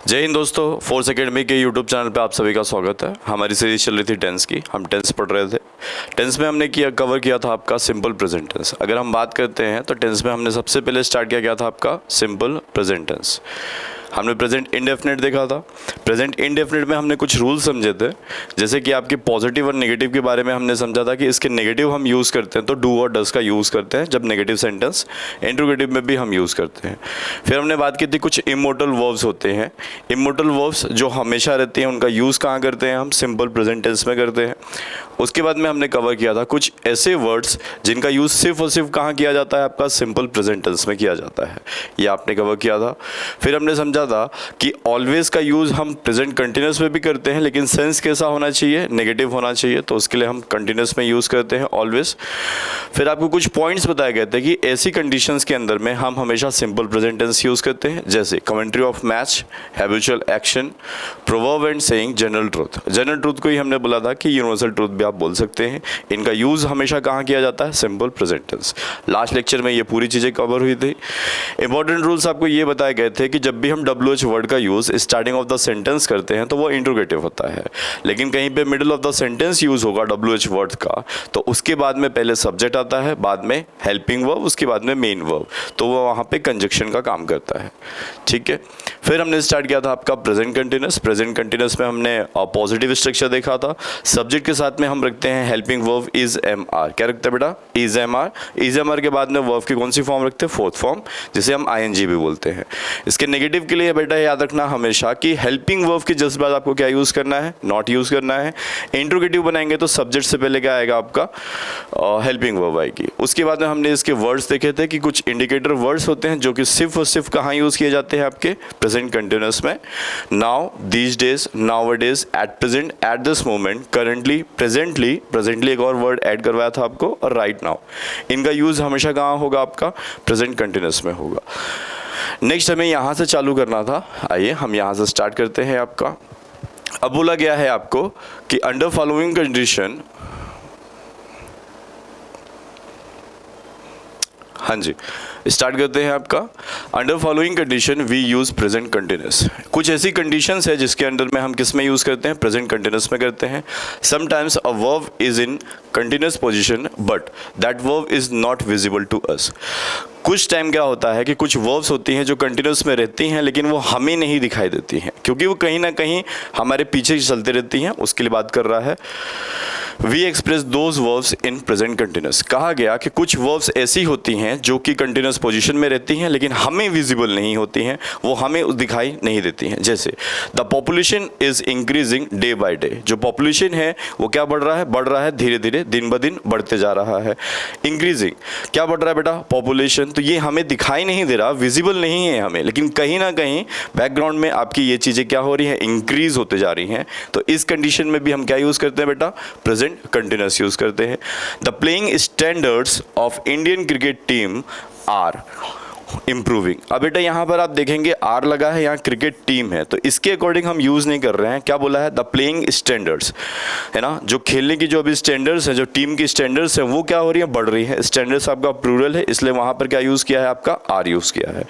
जय हिंद दोस्तों, force academy के यूट्यूब चैनल पे आप सभी का स्वागत है। हमारी सीरीज चल रही थी टेंस की। हम टेंस पढ़ रहे थे। टेंस में हमने कवर किया था आपका सिंपल प्रेजेंट टेंस। अगर हम बात करते हैं तो टेंस में हमने सबसे पहले स्टार्ट किया गया था आपका सिंपल प्रेजेंट टेंस। हमने प्रेजेंट इंडेफिनिट देखा था। प्रेजेंट इंडेफिनिट में हमने कुछ रूल समझे थे, जैसे कि आपके पॉजिटिव और नेगेटिव के बारे में हमने समझा था कि इसके नेगेटिव हम यूज़ करते हैं तो डू और डस का यूज़ करते हैं जब नेगेटिव सेंटेंस। इंट्रोगेटिव में भी हम यूज़ करते हैं। फिर हमने बात की थी कुछ इमोर्टल वर्ब्स होते हैं। इमोर्टल वर्ब्स जो हमेशा रहते हैं उनका यूज़ कहाँ करते हैं, हम सिंपल प्रेजेंट टेंस में करते हैं। उसके बाद में हमने कवर किया था कुछ ऐसे वर्ड्स जिनका यूज़ सिर्फ और सिर्फ कहाँ किया जाता है, आपका सिंपल प्रेजेंट टेंस में किया जाता है। ये आपने कवर किया था। फिर हमने समझा था कि ऑलवेज का यूज़ हम प्रेजेंट कंटिन्यूस में भी करते हैं, लेकिन सेंस कैसा होना चाहिए, नेगेटिव होना चाहिए, तो उसके लिए हम कंटिन्यूस में यूज़ करते हैं ऑलवेज। फिर आपको कुछ पॉइंट्स बताए गए थे कि ऐसी कंडीशंस के अंदर में हम हमेशा सिंपल प्रेजेंट टेंस यूज़ करते हैं, जैसे commentary of match, habitual action, proverb and saying, general truth. General truth को ही हमने बोला था कि यूनिवर्सल ट्रूथ भी आप बोल सकते हैं। इनका यूज़ हमेशा कहाँ किया जाता है, simple present tense. Last lecture में ये पूरी चीज़ें कवर हुई थी। इंपॉर्टेंट रूल्स आपको ये बताए गए थे कि जब भी हम WH वर्ड का use starting of the sentence करते हैं तो वो इंट्रोगेटिव होता है, लेकिन कहीं पे middle of the sentence use होगा WH वर्ड का तो उसके बाद में पहले सब्जेक्ट आता है, बाद में हेल्पिंग वर्ब, उसके बाद में मेन वर्ब, तो वो वहाँ पे कंजक्शन का काम करता है। ठीक है। फिर हमने स्टार्ट किया था आपका प्रेजेंट कंटिन्यूस। प्रेजेंट कंटिन्यूस में हमने पॉजिटिव स्ट्रक्चर देखा था। सब्जेक्ट के साथ में हम रखते हैं helping verb is am are. क्या रखते हैं बेटा, is am are. Is am are के बाद में वर्ब की कौन सी फॉर्म रखते हैं, फोर्थ फॉर्म, जिसे हम ING भी बोलते हैं। इसके नेगेटिव के लिए बेटा याद रखना हमेशा कि हेल्पिंग वर्ब के जस्ट बाद आपको क्या यूज़ करना है, नॉट यूज़ करना है। इंट्रोगेटिव बनाएंगे तो सब्जेक्ट से पहले क्या आएगा, आपका हेल्पिंग वर्ब आएगी। उसके बाद में हमने इसके वर्ड्स देखे थे कि कुछ इंडिकेटर वर्ड्स होते हैं जो कि सिर्फ और सिर्फ कहाँ यूज़ किए जाते हैं, आपके प्रेजेंट कंटिन्यूस में। Now, these days, nowadays, at present, at this moment, currently, presently. Presently एक और वर्ड ऐड करवाया था आपको, और राइट नाउ। इनका यूज़ हमेशा कहाँ होगा, आपका प्रेजेंट कंटिन्यूस में होगा। नेक्स्ट हमें यहाँ से चालू करना था। आइए हम यहाँ से स्टार्ट करते हैं। आपका अब बोला गया है आपको कि अंडर फॉलोइंग कंडीशन, हाँ जी स्टार्ट करते हैं आपका। Under following condition we use present continuous. कुछ ऐसी कंडीशंस है जिसके अंडर में हम किस में यूज़ करते हैं, प्रेजेंट कंटिन्यूस में करते हैं। Sometimes a verb is in continuous position but that verb is not visible to us. कुछ टाइम क्या होता है कि कुछ वर्ब्स होती हैं जो कंटिन्यूस में रहती हैं लेकिन वो हमें नहीं दिखाई देती हैं, क्योंकि वो कहीं ना कहीं हमारे पीछे चलते रहती हैं। उसके लिए बात कर रहा है we express those verbs in present continuous. कहा गया कि कुछ वर्ब्स ऐसी होती हैं जो कि कंटिन्यूस पोजीशन में रहती हैं लेकिन हमें विजिबल नहीं होती हैं, वो हमें दिखाई नहीं देती हैं। जैसे the population is increasing day by day. जो पॉपुलेशन है वो क्या बढ़ रहा है धीरे धीरे, दिन ब दिन बढ़ते जा रहा है। इंक्रीजिंग क्या बढ़ रहा है बेटा, पॉपुलेशन। तो ये हमें दिखाई नहीं दे रहा, विजिबल नहीं है हमें, लेकिन कहीं ना कहीं बैकग्राउंड में आपकी ये चीज़ें क्या हो रही हैं, इंक्रीज होते जा रही हैं। तो इस कंडीशन में भी हम क्या यूज़ करते हैं बेटा, प्रेजेंट कंटिन्यूस यूज़ करते हैं। The playing standards of Indian cricket team are improving. अब बेटा यहाँ पर आप देखेंगे आर लगा है, यहाँ क्रिकेट टीम है, तो इसके अकॉर्डिंग हम यूज़ नहीं कर रहे हैं। क्या बोला है, द प्लेइंग स्टैंडर्ड्स, है ना, जो खेलने की जो अभी स्टैंडर्ड्स हैं, जो टीम की स्टैंडर्ड्स हैं, वो क्या हो रही है, बढ़ रही है। स्टैंडर्ड्स आपका प्लूरल है, इसलिए वहाँ पर क्या यूज़ किया है, आपका आर यूज़ किया है।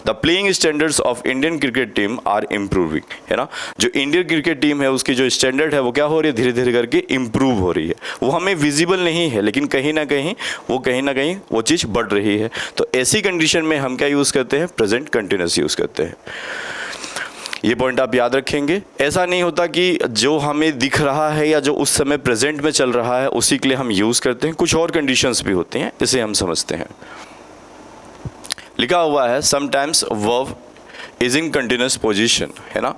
The playing standards of Indian cricket team are improving, है ना, जो इंडियन क्रिकेट टीम है उसकी जो स्टैंडर्ड है वो क्या हो रही है, धीरे धीरे करके इम्प्रूव हो रही है। वो हमें विजिबल नहीं है लेकिन कहीं ना कहीं वो चीज़ बढ़ रही है। तो ऐसी कंडीशन में हम क्या यूज़ करते हैं, प्रेजेंट कंटिन्यूस यूज़ करते हैं। ये पॉइंट आप याद रखेंगे। ऐसा नहीं होता कि जो हमें दिख रहा है या जो उस समय प्रेजेंट में चल रहा है उसी के लिए हम यूज़ करते हैं। कुछ और कंडीशंस भी होती हैं, इसे हम समझते हैं। लिखा हुआ है sometimes verb is in continuous position, है ना।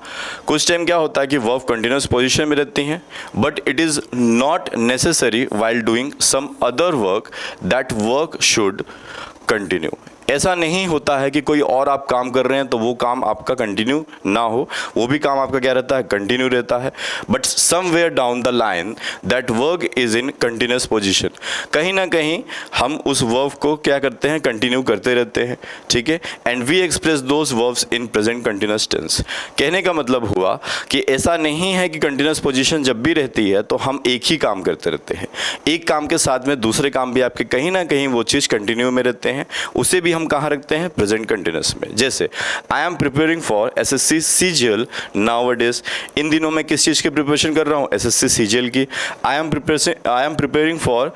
कुछ टाइम क्या होता है कि वर्ब कंटिन्यूस पोजिशन में रहती हैं but it is not necessary while doing some other work that work should continue. ऐसा नहीं होता है कि कोई और आप काम कर रहे हैं तो वो काम आपका कंटिन्यू ना हो, वो भी काम आपका क्या रहता है, कंटिन्यू रहता है। But somewhere down the line that work is in continuous position, कहीं ना कहीं हम उस वर्ब को क्या करते हैं, कंटिन्यू करते रहते हैं। ठीक है। And we express those verbs in present continuous tense. कहने का मतलब हुआ कि ऐसा नहीं है कि कंटिन्यूस पोजीशन जब भी रहती है तो हम एक ही काम करते रहते हैं। एक काम के साथ में दूसरे काम भी आपके कहीं ना कहीं वो चीज़ कंटिन्यू में रहते हैं, उसे भी हम हम कहाँ रखते हैं? प्रेजेंट कंटिन्यूस में। जैसे I am preparing for SSC CGL nowadays, इन दिनों मैं किस चीज़ की प्रिपरेशन कर रहा हूँ? एसएससी सीजीएल की। आई am preparing for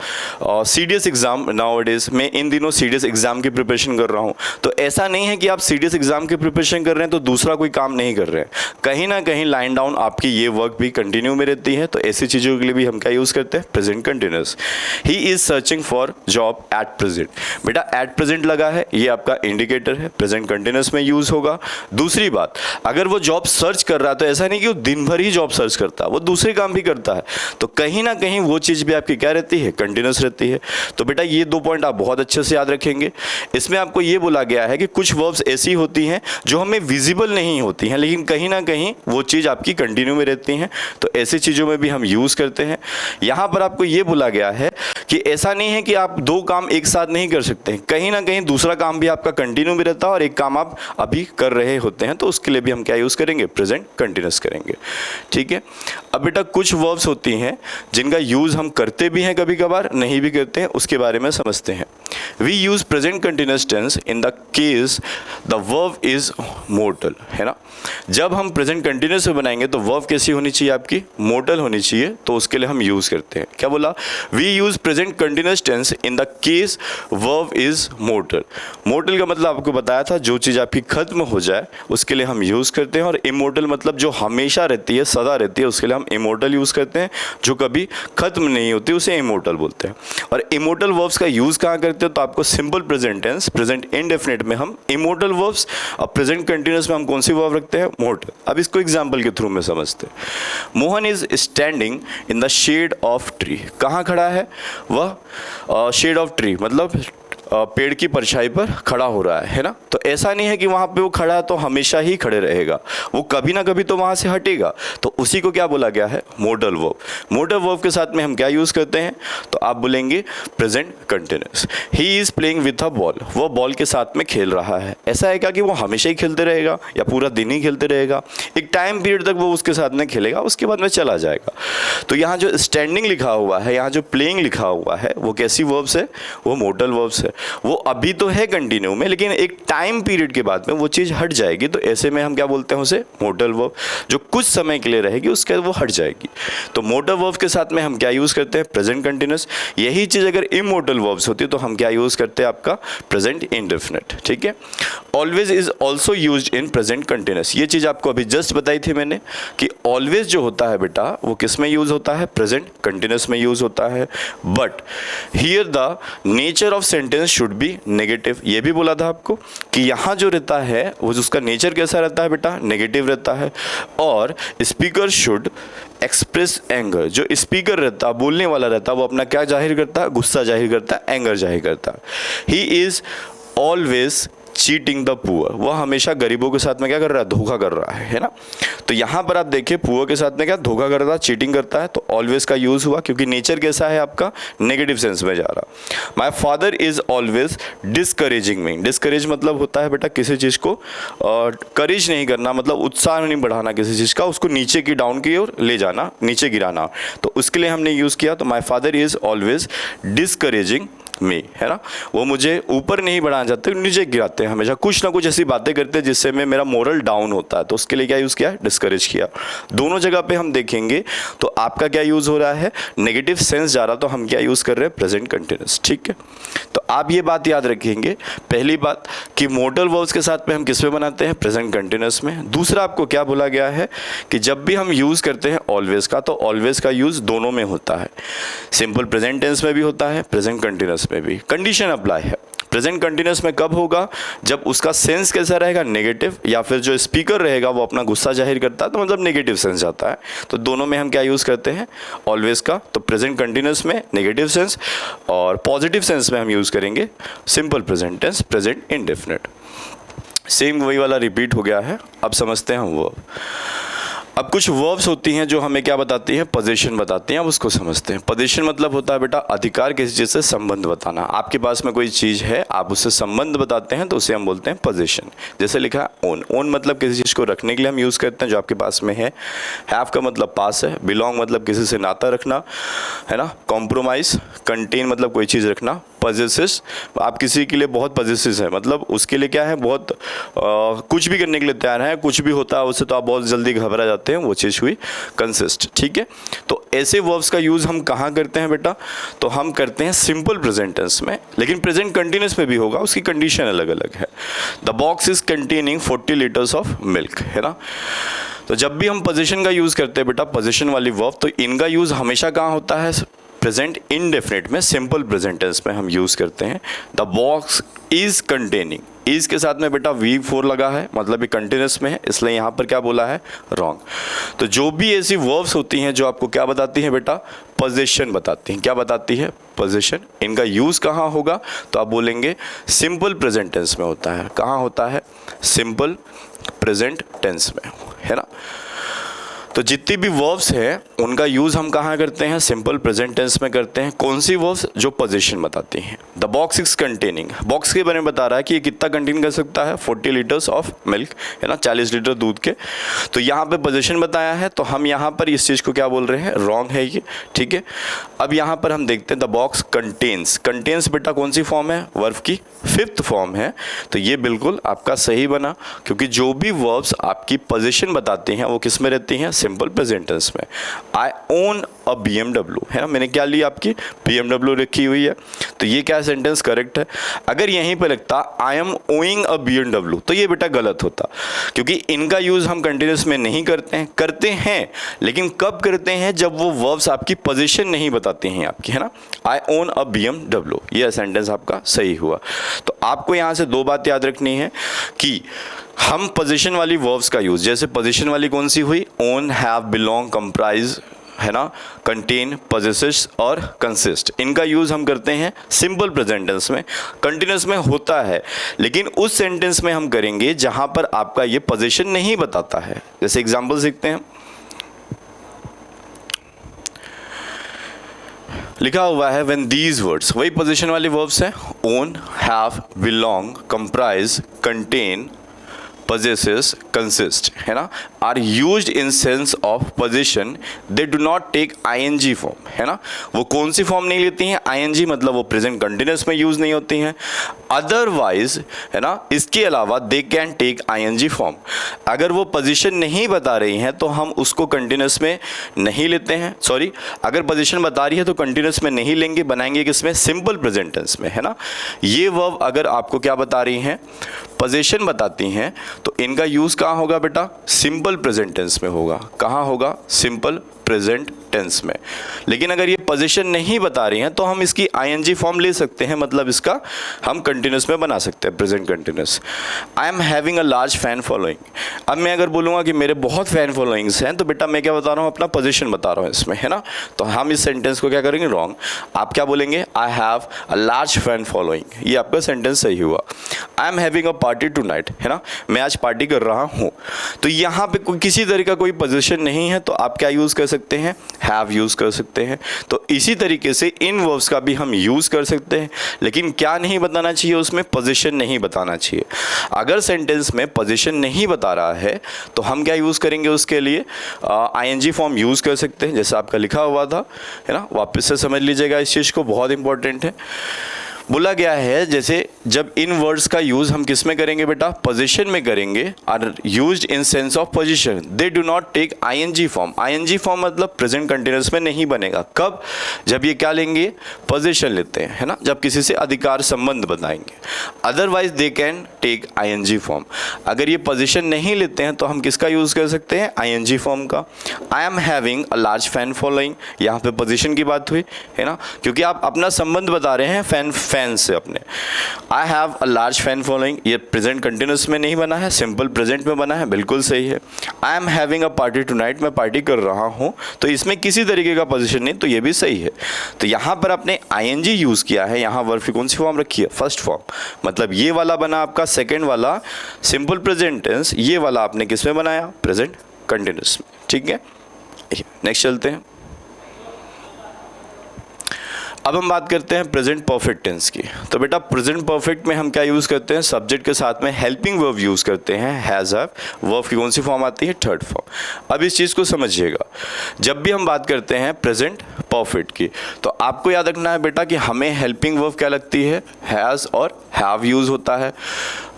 CDS exam nowadays, मैं इन दिनों सीडीएस एग्जाम की प्रिपरेशन कर रहा हूँ। तो ऐसा नहीं है कि आप सीडीएस एग्जाम की प्रिपरेशन कर रहे हैं तो दूसरा कोई काम नहीं कर रहे हैं, कहीं ना कहीं लाइन डाउन आपकी ये वर्क भी कंटिन्यू में रहती है। तो ऐसी चीज़ों के लिए भी हम क्या यूज़ करते हैं? Present continuous. He is searching for job at present, बेटा एट प्रेजेंट लगा है, ये आपका इंडिकेटर है, प्रेजेंट कंटिन्यूस में यूज होगा। दूसरी बात, अगर वो जॉब सर्च कर रहा है तो ऐसा नहीं कि वो दिन भर ही जॉब सर्च करता है, वो दूसरे काम भी करता है, तो कहीं ना कहीं वो चीज़ भी आपकी क्या रहती है? कंटिन्यूस रहती है। तो बेटा ये 2 पॉइंट आप बहुत अच्छे से याद रखेंगे। इसमें आपको ये बोला गया है कि कुछ वर्ब्स ऐसी होती हैं जो हमें विजिबल नहीं होती हैं, लेकिन कहीं ना कहीं वो चीज़ आपकी कंटिन्यू में रहती हैं, तो ऐसी चीज़ों में भी हम यूज़ करते हैं। यहाँ पर आपको ये बोला गया है कि ऐसा नहीं है कि आप 2 काम एक साथ नहीं कर सकते, कहीं ना कहीं दूसरा काम भी आपका कंटिन्यू में रहता है और एक काम आप अभी कर रहे होते हैं, तो उसके लिए भी हम क्या यूज़ करेंगे? प्रेजेंट कंटिन्यूस करेंगे। ठीक है। अब बेटा कुछ वर्ब्स होती हैं जिनका यूज़ हम करते भी हैं, कभी कभार नहीं भी करते हैं, उसके बारे में समझते हैं। We use present continuous tense in the case the verb is mortal, है ना। जब हम प्रेजेंट कंटिन्यूस में बनाएंगे तो वर्ब कैसी होनी चाहिए? आपकी मोर्टल होनी चाहिए, तो उसके लिए हम यूज़ करते हैं। क्या बोला? We use present continuous tense in the case verb is mortal. Mortal का मतलब आपको बताया था, जो चीज़ आपकी खत्म हो जाए उसके लिए हम यूज़ करते हैं, और इमोर्टल मतलब जो हमेशा रहती है, सदा रहती है, उसके लिए हम इमोर्टल यूज़ करते हैं। जो कभी खत्म नहीं होती उसे इमोर्टल बोलते हैं। और इमोर्टल वर्ब्स का यूज़ कहाँ करते हैं? तो आपको simple present tense, present indefinite में हम इमोर्टल वर्ब्स, और प्रेजेंट कंटिन्यूस में हम कौन सी वर्ब रखते हैं? मोर्टल। अब इसको एग्जाम्पल के थ्रू में समझते हैं। Mohan is standing in the shade of tree. कहाँ खड़ा है वह? शेड ऑफ ट्री मतलब पेड़ की परछाई पर खड़ा हो रहा है ना। तो ऐसा नहीं है कि वहाँ पे वो खड़ा है तो हमेशा ही खड़े रहेगा, वो कभी ना कभी तो वहाँ से हटेगा, तो उसी को क्या बोला गया है? Model verb. मोडल वर्ब के साथ में हम क्या यूज़ करते हैं? तो आप बोलेंगे present continuous. He is playing with a ball, वो बॉल के साथ में खेल रहा है। ऐसा है क्या कि वो हमेशा ही खेलते रहेगा या पूरा दिन ही खेलते रहेगा? एक टाइम पीरियड तक वो उसके साथ में खेलेगा, उसके बाद में चला जाएगा। तो यहाँ जो स्टैंडिंग लिखा हुआ है, यहाँ जो प्लेइंग लिखा हुआ है, वो कैसी वर्ब्स है? वो मोडल वर्ब्स है। वो अभी तो है कंटिन्यू में, लेकिन एक टाइम पीरियड के बाद में वो चीज़ हट जाएगी, तो ऐसे में हम क्या बोलते हैं उसे? Model verb. जो कुछ समय के लिए रहेगी उसके बाद वो हट जाएगी। तो मोडल वर्ब के साथ में हम क्या यूज़ करते हैं? Present continuous. यही चीज़ अगर इमोडल वर्ब्स होती तो हम क्या यूज़ करते हैं? आपका प्रेजेंट इंडेफिनिट। ठीक है। Always is also used in present continuous. ये चीज़ आपको अभी जस्ट बताई थी मैंने कि ऑलवेज जो होता है बेटा वो किस में यूज़ होता है? प्रेजेंट कंटिन्यूस में यूज़ होता है। But here the nature of sentence should be negative. ये भी बोला था आपको कि यहाँ जो रहता है वो उसका नेचर कैसा रहता है बेटा? नेगेटिव रहता है। और स्पीकर शुड एक्सप्रेस एंगर। जो स्पीकर रहता है, बोलने वाला रहता है, वो अपना क्या जाहिर करता है? गुस्सा जाहिर करता है, एंगर जाहिर करता है। He is always cheating the poor. वह हमेशा गरीबों के साथ में क्या कर रहा है? धोखा कर रहा है ना। तो यहाँ पर आप देखिए पुअर के साथ में क्या धोखा करता है, चीटिंग करता है, तो ऑलवेज का यूज हुआ क्योंकि नेचर कैसा है आपका? नेगेटिव सेंस में जा रहा। माई father is always discouraging me. Discourage मतलब होता है बेटा किसी चीज़ को करेज नहीं करना, मतलब उत्साह नहीं बढ़ाना किसी चीज़ का, उसको नीचे की डाउन की ओर ले जाना, नीचे गिराना। तो उसके लिए हमने यूज़ किया। तो my father is always discouraging me, है ना। वो मुझे ऊपर नहीं बढ़ाना चाहते, नीचे गिराते हैं, हमेशा कुछ ना कुछ ऐसी बातें करते हैं जिससे मैं मेरा मोरल डाउन होता है। तो उसके लिए क्या यूज़ किया? डिस्करेज किया। दोनों जगह पे हम देखेंगे तो आपका क्या यूज़ हो रहा है? नेगेटिव सेंस जा रहा, तो हम क्या यूज़ कर रहे हैं? Present continuous. ठीक है। तो आप ये बात याद रखेंगे, पहली बात कि मोडल वर्ब्स के साथ में हम किस में बनाते हैं? प्रेजेंट कंटिन्यूस में। दूसरा आपको क्या बोला गया है कि जब भी हम यूज़ करते हैं ऑलवेज का, तो ऑलवेज का यूज़ दोनों में होता है। सिंपल प्रेजेंट टेंस में भी होता है, प्रेजेंट कंटिन्यूस में भी। कंडीशन अप्लाई है। प्रेजेंट कंटिन्यूस में कब होगा? जब उसका सेंस कैसा रहेगा? नेगेटिव, या फिर जो स्पीकर रहेगा वो अपना गुस्सा जाहिर करता है, तो मतलब नेगेटिव सेंस आता है। तो दोनों में हम क्या यूज़ करते हैं? ऑलवेज का। तो प्रेजेंट कंटिन्यूस में नेगेटिव सेंस, और पॉजिटिव सेंस में हम यूज़ करेंगे simple present tense, present indefinite. Same वही वाला रिपीट हो गया है। अब समझते हैं हम वर्ब। अब कुछ वर्ब्स होती हैं जो हमें क्या बताती हैं? पोजीशन बताती हैं। अब उसको समझते हैं। पोजीशन मतलब होता है बेटा अधिकार, किसी चीज़ से संबंध बताना। आपके पास में कोई चीज़ है, आप उससे संबंध बताते हैं, तो उसे हम बोलते हैं पोजीशन। जैसे लिखा है ओन। ओन मतलब किसी चीज़ को रखने के लिए हम यूज़ करते हैं जो आपके पास में है। हैव का मतलब पास है। बिलोंग मतलब किसी से नाता रखना, है ना। कॉम्प्रोमाइज़, कंटेन मतलब कोई चीज़ रखना, पजेसेस, आप किसी के लिए बहुत पजेसिव है, मतलब उसके लिए क्या है, बहुत कुछ भी करने के लिए तैयार है, कुछ भी होता है उससे तो आप बहुत जल्दी घबरा जाते हैं, वो चीज़ हुई कंसिस्ट। ठीक है, तो ऐसे वर्ब्स का यूज़ हम कहाँ करते हैं बेटा, तो हम करते हैं सिंपल प्रेजेंट टेंस में, लेकिन प्रेजेंट कंटिन्यूस में भी होगा, उसकी कंडीशन अलग अलग है। The box is containing 40 litres of milk, है ना। तो जब भी हम पोजीशन का यूज़ करते हैं बेटा, पोजीशन वाली वर्ब, तो इनका यूज़ हमेशा कहाँ होता है, प्रेजेंट इंडेफिनिट में, सिंपल प्रेजेंट टेंस में हम यूज़ करते हैं। The box is containing, is के साथ में बेटा V4 लगा है, मतलब ये कंटिन्यूस में है, इसलिए यहाँ पर क्या बोला है, रॉन्ग। तो जो भी ऐसी वर्ब्स होती हैं जो आपको क्या बताती हैं बेटा, पोजीशन बताती हैं। क्या बताती है, पोजीशन। इनका यूज़ कहाँ होगा, तो आप बोलेंगे सिंपल प्रेजेंट टेंस में होता है। कहाँ होता है, सिंपल प्रेजेंट टेंस में, है ना। तो जितनी भी वर्ब्स हैं उनका यूज़ हम कहाँ करते हैं, सिंपल प्रेजेंट टेंस में करते हैं। कौन सी वर्ब्स, जो पोजीशन बताती हैं। The box is containing, box के बारे में बता रहा है कि ये कितना कंटेन कर सकता है, 40 लीटर्स ऑफ मिल्क, है ना, 40 लीटर दूध के। तो यहाँ पे पोजीशन बताया है, तो हम यहाँ पर इस चीज़ को क्या बोल रहे हैं, रॉन्ग है ये। ठीक है, अब यहाँ पर हम देखते हैं द बॉक्स कंटेन्स, कंटेन्स बेटा कौन सी फॉर्म है, वर्ब की 5th फॉर्म है, तो ये बिल्कुल आपका सही बना, क्योंकि जो भी वर्ब्स आपकी पोजीशन बताती हैं वो किस में रहती हैं, सिंपल प्रेजेंट टेंस में। आई ओन अ BMW, है ना, मैंने क्या ली, आपकी BMW रखी हुई है, तो ये क्या सेंटेंस करेक्ट है। अगर यहीं पे लगता I am owing a BMW, तो ये बेटा गलत होता, क्योंकि इनका यूज़ हम कंटिन्यूस में नहीं करते हैं, लेकिन कब करते हैं, जब वो वर्ब्स आपकी पोजीशन नहीं बताते हैं आपकी, है ना। आई ओन अ BMW, ये सेंटेंस आपका सही हुआ। तो आपको यहाँ से 2 बात याद रखनी है कि हम पोजीशन वाली वर्ब्स का यूज़, जैसे पोजीशन वाली कौन सी हुई, ओन, हैव, बिलोंग, कंप्राइज, है ना, कंटेन, पोजेसेस और कंसिस्ट, इनका यूज़ हम करते हैं सिंपल प्रेजेंट टेंस में। कंटिन्यूस में होता है, लेकिन उस सेंटेंस में हम करेंगे जहां पर आपका ये पोजीशन नहीं बताता है। जैसे एग्जांपल सीखते हैं, लिखा हुआ है व्हेन दीज वर्ड्स, वही पोजीशन वाली वर्ब्स हैं, own, have, belong, comprise, contain, possesses, consist, है ना, are used in sense of position, they do not take ing form, है ना, वो कौन सी फॉर्म नहीं लेती हैं, ing मतलब वो प्रेजेंट कंटिन्यूस में यूज नहीं होती हैं। अदरवाइज, है ना, इसके अलावा they can take ing form, अगर वो पोजीशन नहीं बता रही हैं तो हम उसको कंटिन्यूस में नहीं लेते हैं, सॉरी, अगर पोजीशन बता रही है तो कंटिन्यूस में नहीं लेंगे, बनाएंगे किसमें, सिंपल प्रेजेंट टेंस में, है ना। ये वर्ब अगर आपको क्या बता रही हैं, पोजीशन बताती हैं, तो इनका यूज़ कहाँ होगा बेटा, सिंपल प्रेजेंट टेंस में होगा। कहाँ होगा, सिंपल प्रेजेंट टेंस में। लेकिन अगर ये पोजीशन नहीं बता रही हैं तो हम इसकी ing फॉर्म ले सकते हैं, मतलब इसका हम कंटिन्यूस में बना सकते हैं, present continuous. I am having a large fan following, अब मैं अगर बोलूँगा कि मेरे बहुत फैन फॉलोइंग्स हैं, तो बेटा मैं क्या बता रहा हूँ, अपना पोजीशन बता रहा हूँ इसमें, है ना। तो हम इस सेंटेंस को क्या करेंगे, रॉन्ग। आप क्या बोलेंगे, I have a large fan following, ये आपका सेंटेंस सही हुआ। I am having a party tonight, है ना, मैं आज पार्टी कर रहा हूँ, तो यहाँ पे कोई किसी तरह का कोई पोजीशन नहीं है, तो आप क्या यूज़ कर सकते हैं, हैव यूज़ कर सकते हैं। तो इसी तरीके से इन वर्ब्स का भी हम यूज़ कर सकते हैं, लेकिन क्या नहीं बताना चाहिए, उसमें पोजीशन नहीं बताना चाहिए। अगर सेंटेंस में पोजीशन नहीं बता रहा है तो हम क्या यूज़ करेंगे, उसके लिए ing फॉर्म यूज़ कर सकते हैं, जैसा आपका लिखा हुआ था, है ना। वापस से समझ लीजिएगा इस चीज़ को, बहुत इंपॉर्टेंट है। बोला गया है जैसे जब इन वर्ड्स का यूज़ हम किस में करेंगे बेटा, पोजीशन में करेंगे, are used in sense of position, they do not take ing form. ing form मतलब प्रेजेंट कंटिन्यूस में नहीं बनेगा, कब, जब ये क्या लेंगे, पोजीशन लेते हैं, है ना, जब किसी से अधिकार संबंध बताएंगे। Otherwise they can take ing form, अगर ये पोजीशन नहीं लेते हैं तो हम किसका यूज़ कर सकते हैं, ing फॉर्म का। आई am having a large fan following, यहाँ पे पोजीशन की बात हुई, है ना, क्योंकि आप अपना संबंध बता रहे हैं फैन से अपने। आई have a large fan following, ये प्रेजेंट कंटिन्यूस में नहीं बना है, सिंपल प्रेजेंट में बना है, बिल्कुल सही है। आई am having a party tonight, मैं पार्टी कर रहा हूँ, तो इसमें किसी तरीके का पोजीशन नहीं, तो ये भी सही है। तो यहाँ पर आपने ing यूज़ किया है, यहाँ वर्ब की कौन सी फॉर्म रखी है, फर्स्ट फॉर्म, मतलब ये वाला बना आपका सेकेंड वाला सिंपल प्रेजेंट टेंस, ये वाला आपने किस में बनाया, प्रेजेंट कंटिन्यूस में। ठीक है, नेक्स्ट चलते हैं। अब हम बात करते हैं प्रेजेंट परफेक्ट टेंस की। तो बेटा प्रेजेंट परफेक्ट में हम क्या यूज़ करते हैं, सब्जेक्ट के साथ में हेल्पिंग वर्ब यूज़ करते हैं, हैज़ हैव। वर्ब की कौन सी फॉर्म आती है, थर्ड फॉर्म। अब इस चीज़ को समझिएगा, जब भी हम बात करते हैं प्रेजेंट परफेक्ट की तो आपको याद रखना है बेटा कि हमें हेल्पिंग वर्ब क्या लगती है, हैज़ और हैव यूज़ होता है।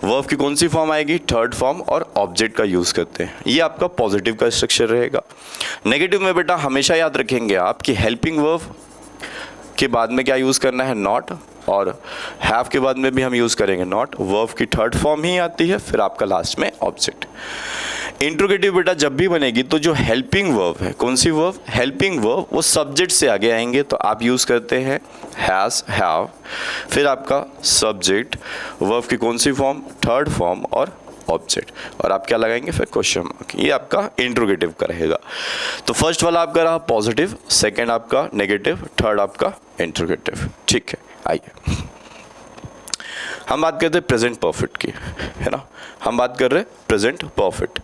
वर्ब की कौन सी फॉर्म आएगी, थर्ड फॉर्म, और ऑब्जेक्ट का यूज़ करते हैं। ये आपका पॉजिटिव का स्ट्रक्चर रहेगा। नेगेटिव में बेटा हमेशा याद रखेंगे आप कि हेल्पिंग वर्ब के बाद में क्या यूज़ करना है, नॉट, और हैव के बाद में भी हम यूज़ करेंगे नॉट। वर्ब की थर्ड फॉर्म ही आती है, फिर आपका लास्ट में ऑब्जेक्ट। इंट्रोगेटिव बेटा जब भी बनेगी तो जो हेल्पिंग वर्ब है, कौन सी वर्ब, हेल्पिंग वर्ब, वो सब्जेक्ट से आगे आएंगे तो आप यूज़ करते हैं हैज़, हैव, फिर आपका सब्जेक्ट, वर्ब की कौन सी फॉर्म, थर्ड फॉर्म, और ऑब्जेक्ट, और आप क्या लगाएंगे फिर क्वेश्चन मार्क। ये आपका इंट्रोगेटिव का रहेगा। तो फर्स्ट वाला आपका रहा पॉजिटिव, सेकंड आपका नेगेटिव, थर्ड आपका इंट्रोगेटिव। ठीक है, आइए हम बात करते हैं प्रेजेंट परफेक्ट की, है ना। हम बात कर रहे हैं प्रेजेंट परफेक्ट।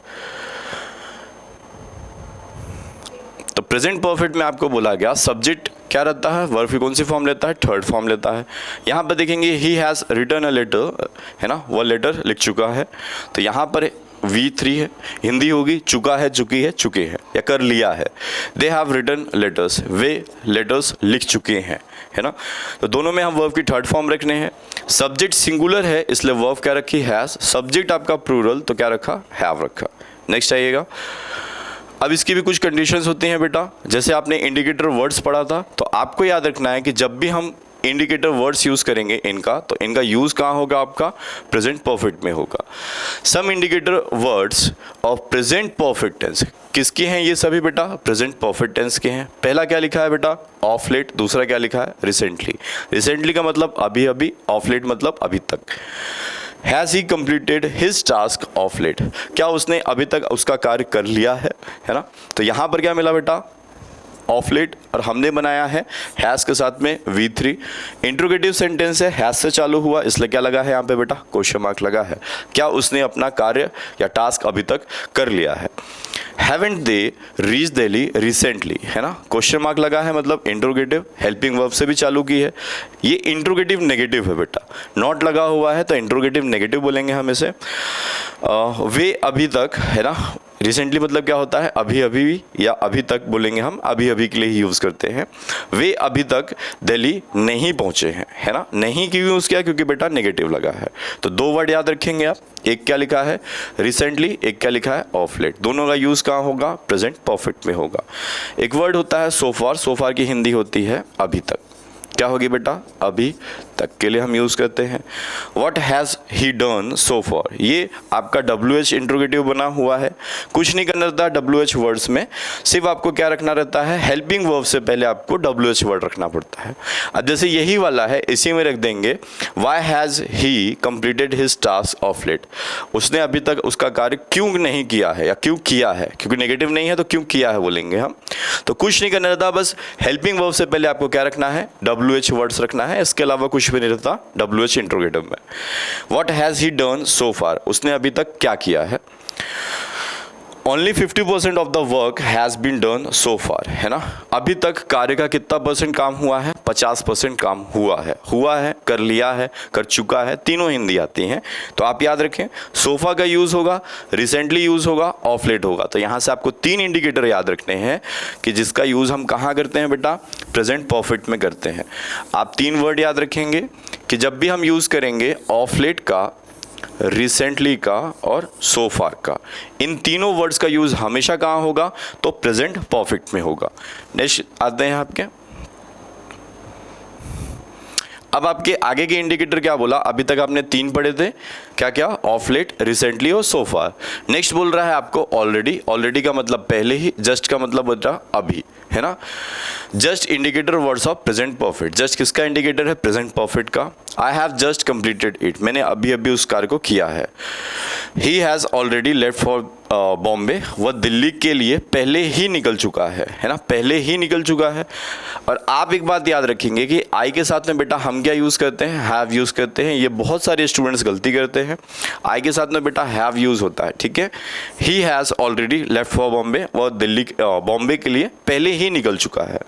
तो प्रेजेंट परफेक्ट में आपको बोला गया सब्जेक्ट क्या रहता है, वर्ब की कौन सी फॉर्म लेता है, थर्ड फॉर्म लेता है। यहाँ पर देखेंगे he has written a letter, है ना, वह लेटर लिख चुका है। तो यहाँ पर V3 है, हिंदी होगी चुका है, चुकी है, चुके हैं, या कर लिया है। दे हैव रिटन लेटर्स, वे लेटर्स लिख चुके हैं, है ना। तो दोनों में हम वर्ब की थर्ड फॉर्म रखने हैं। सब्जेक्ट सिंगुलर है इसलिए वर्ब क्या रखी, हैज़। सब्जेक्ट आपका प्लूरल तो क्या रखा, हैव रखा। नेक्स्ट आइएगा। अब इसकी भी कुछ कंडीशंस होती हैं बेटा, जैसे आपने इंडिकेटर वर्ड्स पढ़ा था, तो आपको याद रखना है कि जब भी हम इंडिकेटर वर्ड्स यूज़ करेंगे इनका, तो इनका यूज़ कहाँ होगा, आपका प्रेजेंट परफेक्ट में होगा। Some indicator words of present perfect tense किसके हैं, ये सभी बेटा प्रेजेंट परफेक्ट टेंस के हैं। पहला क्या लिखा है बेटा, ऑफ लेट, दूसरा क्या लिखा है, रिसेंटली। रिसेंटली का मतलब अभी अभी, ऑफ लेट मतलब अभी तक। Has he completed his task of late, क्या उसने अभी तक उसका कार्य कर लिया है ना। तो यहाँ पर क्या मिला बेटा, ऑफ लेट, और हमने बनाया है हैज़ के साथ में V3। इंट्रोगेटिव सेंटेंस है, हैज़ से चालू हुआ इसलिए क्या लगा है यहाँ पे बेटा, क्वेश्चन मार्क लगा है। क्या उसने अपना कार्य या टास्क अभी तक कर लिया है। Haven't they reach Delhi recently, है ना, क्वेश्चन मार्क लगा है, मतलब इंट्रोगेटिव, हेल्पिंग वर्ब से भी चालू की है। ये इंट्रोगेटिव नेगेटिव है बेटा, नॉट लगा हुआ है तो इंट्रोगेटिव नेगेटिव बोलेंगे हम इसे। वे अभी तक, है ना, रिसेंटली मतलब क्या होता है, अभी अभी, या अभी तक बोलेंगे हम, अभी अभी के लिए ही यूज़ करते हैं। वे अभी तक दिल्ली नहीं पहुँचे हैं, है ना। नहीं क्यों यूज़ किया, क्योंकि बेटा नेगेटिव लगा है। तो दो वर्ड याद रखेंगे आप, एक क्या लिखा है रिसेंटली, एक क्या लिखा है ऑफ लेट। दोनों का यूज़ कहाँ होगा, प्रेजेंट परफेक्ट में होगा। एक वर्ड होता है सो फार, सो फार की हिंदी होती है अभी तक। क्या होगी बेटा, अभी तक के लिए हम यूज़ करते हैं। What has he done so far, ये आपका WH इंट्रोगेटिव बना हुआ है। कुछ नहीं करना रहता WH वर्ड्स में, सिर्फ आपको क्या रखना रहता है, हेल्पिंग वर्ब से पहले आपको WH वर्ड रखना पड़ता है। अब जैसे यही वाला है, इसी में रख देंगे why has he completed his task of late, उसने अभी तक उसका कार्य क्यों नहीं किया है, या क्यों किया है, क्योंकि नेगेटिव नहीं है तो क्यों किया है बोलेंगे हम। तो कुछ नहीं करना रहता, बस हेल्पिंग वर्ब से पहले आपको क्या रखना है, WH वर्ड्स रखना है, इसके अलावा कुछ भी नहीं रहता WH इंट्रोगेटिव में। What has he done so far, उसने अभी तक क्या किया है। Only 50% of the work has been done so far, है ना। अभी तक कार्य का कितना परसेंट काम हुआ है, 50% काम हुआ है, कर लिया है, कर चुका है, तीनों हिंदी आती हैं। तो आप याद रखें, सोफा का यूज़ होगा, रिसेंटली यूज़ होगा, ऑफ लेट होगा। तो यहाँ से आपको 3 इंडिकेटर याद रखने हैं कि जिसका यूज़ हम कहाँ करते हैं बेटा, प्रेजेंट परफेक्ट में करते हैं। आप 3 वर्ड याद रखेंगे कि जब भी हम यूज़ करेंगे ऑफ लेट का, रिसेंटली का और सो फार का, इन तीनों वर्ड्स का यूज़ हमेशा कहाँ होगा, तो प्रेजेंट परफेक्ट में होगा। नेक्स्ट आते हैं आपके, अब आपके आगे के इंडिकेटर क्या बोला, अभी तक आपने 3 पढ़े थे, क्या क्या, ऑफ लेट, रिसेंटली और सो फार। नेक्स्ट बोल रहा है आपको ऑलरेडी, ऑलरेडी का मतलब पहले ही, जस्ट का मतलब होता है अभी, है ना। Just indicator words of present perfect, just किसका इंडिकेटर है, प्रेजेंट परफेक्ट का। I have just completed it, मैंने अभी अभी उस कार्य को किया है। He has already left for Bombay, वह दिल्ली के लिए पहले ही निकल चुका है ना, पहले ही निकल चुका है। और आप एक बात याद रखेंगे कि आई के साथ में बेटा हम क्या यूज़ करते हैं, हैव यूज़ करते हैं। ये बहुत सारे स्टूडेंट्स गलती करते हैं, आई के साथ में बेटा हैव यूज़ होता है, ठीक है। He has already left for Bombay, वह दिल्ली बॉम्बे के लिए पहले ही निकल चुका है।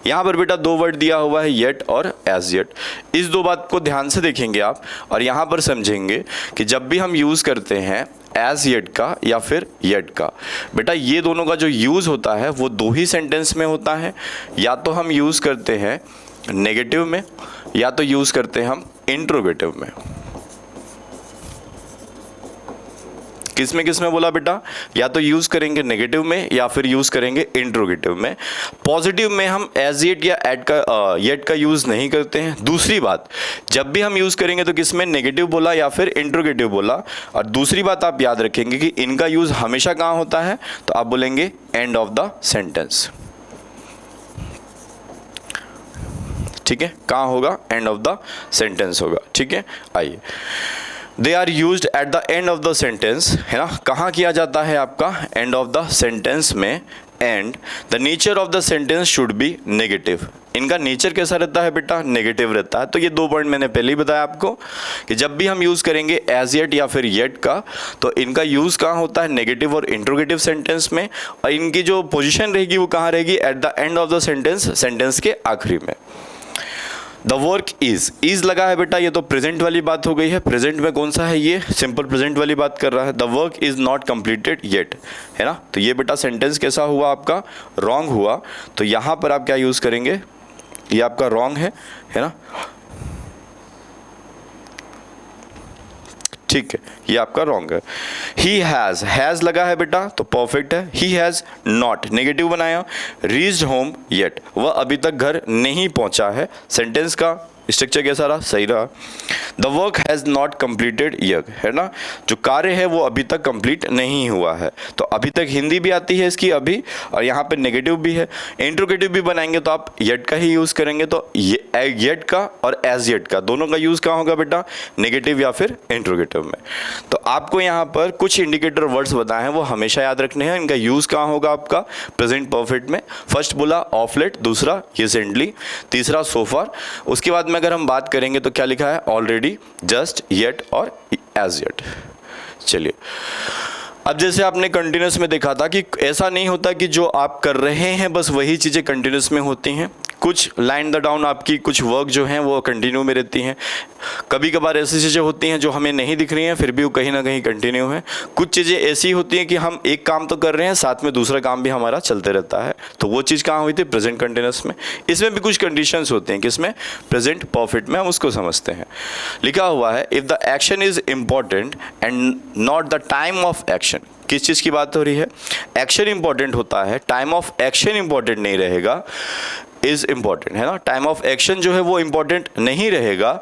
यहाँ पर बेटा दो वर्ड दिया हुआ है येट और एज येट। इस दो बात को ध्यान से देखेंगे आप और यहाँ पर समझेंगे कि जब भी हम यूज़ करते हैं एज येट का या फिर येट का, बेटा ये दोनों का जो यूज़ होता है वो दो ही सेंटेंस में होता है। या तो हम यूज़ करते हैं नेगेटिव में या तो यूज़ करते हैं हम इंट्रोगेटिव में। किस में बोला बेटा? या तो यूज़ करेंगे नेगेटिव में या फिर यूज़ करेंगे इंट्रोगेटिव में। पॉजिटिव में हम एज येट या येट का यूज़ नहीं करते हैं। दूसरी बात, जब भी हम यूज़ करेंगे तो किस में नेगेटिव बोला या फिर इंट्रोगेटिव बोला। और दूसरी बात आप याद रखेंगे कि इनका यूज़ हमेशा कहाँ होता है, तो आप बोलेंगे एंड ऑफ द सेंटेंस। ठीक है, कहाँ होगा? एंड ऑफ द सेंटेंस होगा। ठीक है, आइए, they are used at the end of the sentence, है ना। कहाँ किया जाता है आपका? एंड ऑफ द सेंटेंस में। And the nature of the sentence should be negative. इनका नेचर कैसा रहता है बेटा? नेगेटिव रहता है। तो ये दो पॉइंट मैंने पहले ही बताया आपको कि जब भी हम यूज़ करेंगे एज येट या फिर येट का, तो इनका यूज़ कहाँ होता है? नेगेटिव और इंट्रोगेटिव सेंटेंस में। और इनकी जो पोजिशन रहेगी वो कहाँ रहेगी? Eight the end of the sentence, sentence के आखिरी में। द वर्क इज लगा है बेटा, ये तो प्रेजेंट वाली बात हो गई है। प्रेजेंट में कौन सा है? ये सिंपल प्रेजेंट वाली बात कर रहा है। The work is not completed yet, है ना। तो ये बेटा सेंटेंस कैसा हुआ आपका? रॉन्ग हुआ। तो यहाँ पर आप क्या यूज़ करेंगे? ये आपका रॉन्ग है ना। ठीक है, ये आपका रॉन्ग है। ही हैज़ लगा है बेटा, तो परफेक्ट है। ही हैज़ नॉट, नेगेटिव बनाया। रीच्ड होम येट, वह अभी तक घर नहीं पहुंचा है। सेंटेंस का स्ट्रक्चर कैसा रहा? सही रहा। The work has not completed yet, है ना। जो कार्य है वो अभी तक कंप्लीट नहीं हुआ है। तो अभी तक हिंदी भी आती है इसकी अभी, और यहाँ पे नेगेटिव भी है। इंट्रोगेटिव भी बनाएंगे तो आप येट का ही यूज़ करेंगे। तो येट का और एज येट का दोनों का यूज़ कहाँ होगा बेटा? नेगेटिव या फिर इंट्रोगेटिव में। तो आपको यहाँ पर कुछ इंडिकेटर वर्ड्स बताए हैं, वो हमेशा याद रखने हैं। इनका यूज़ कहाँ होगा आपका? प्रेजेंट परफेक्ट में। फर्स्ट बोला ऑफ लेट, दूसरा रिसेंटली, तीसरा सो फार। उसके बाद में अगर हम बात करेंगे तो क्या लिखा है? ऑलरेडी, जस्ट, येट और एज येट। चलिए, अब जैसे आपने कंटिन्यूस में देखा था कि ऐसा नहीं होता कि जो आप कर रहे हैं बस वही चीज़ें कंटिन्यूस में होती हैं। कुछ लाइन द डाउन आपकी कुछ वर्क जो हैं वो कंटिन्यू में रहती हैं। कभी कभार ऐसी चीज़ें होती हैं जो हमें नहीं दिख रही हैं फिर भी वो कहीं ना कहीं कंटिन्यू है। कुछ चीज़ें ऐसी होती हैं कि हम एक काम तो कर रहे हैं साथ में दूसरा काम भी हमारा चलते रहता है। तो वो चीज़ कहाँ हुई थी? प्रेजेंट कंटिन्यूस में। इसमें भी कुछ कंडीशंस होते हैं, किसमें? प्रेजेंट परफेक्ट में। हम उसको समझते हैं। लिखा हुआ है if the action is important and not the time of action. किस चीज़ की बात हो रही है? एक्शन इंपॉर्टेंट होता है, टाइम ऑफ एक्शन इंपॉर्टेंट नहीं रहेगा। इज इम्पॉर्टेंट, है ना। टाइम ऑफ एक्शन जो है वो इम्पॉर्टेंट नहीं रहेगा।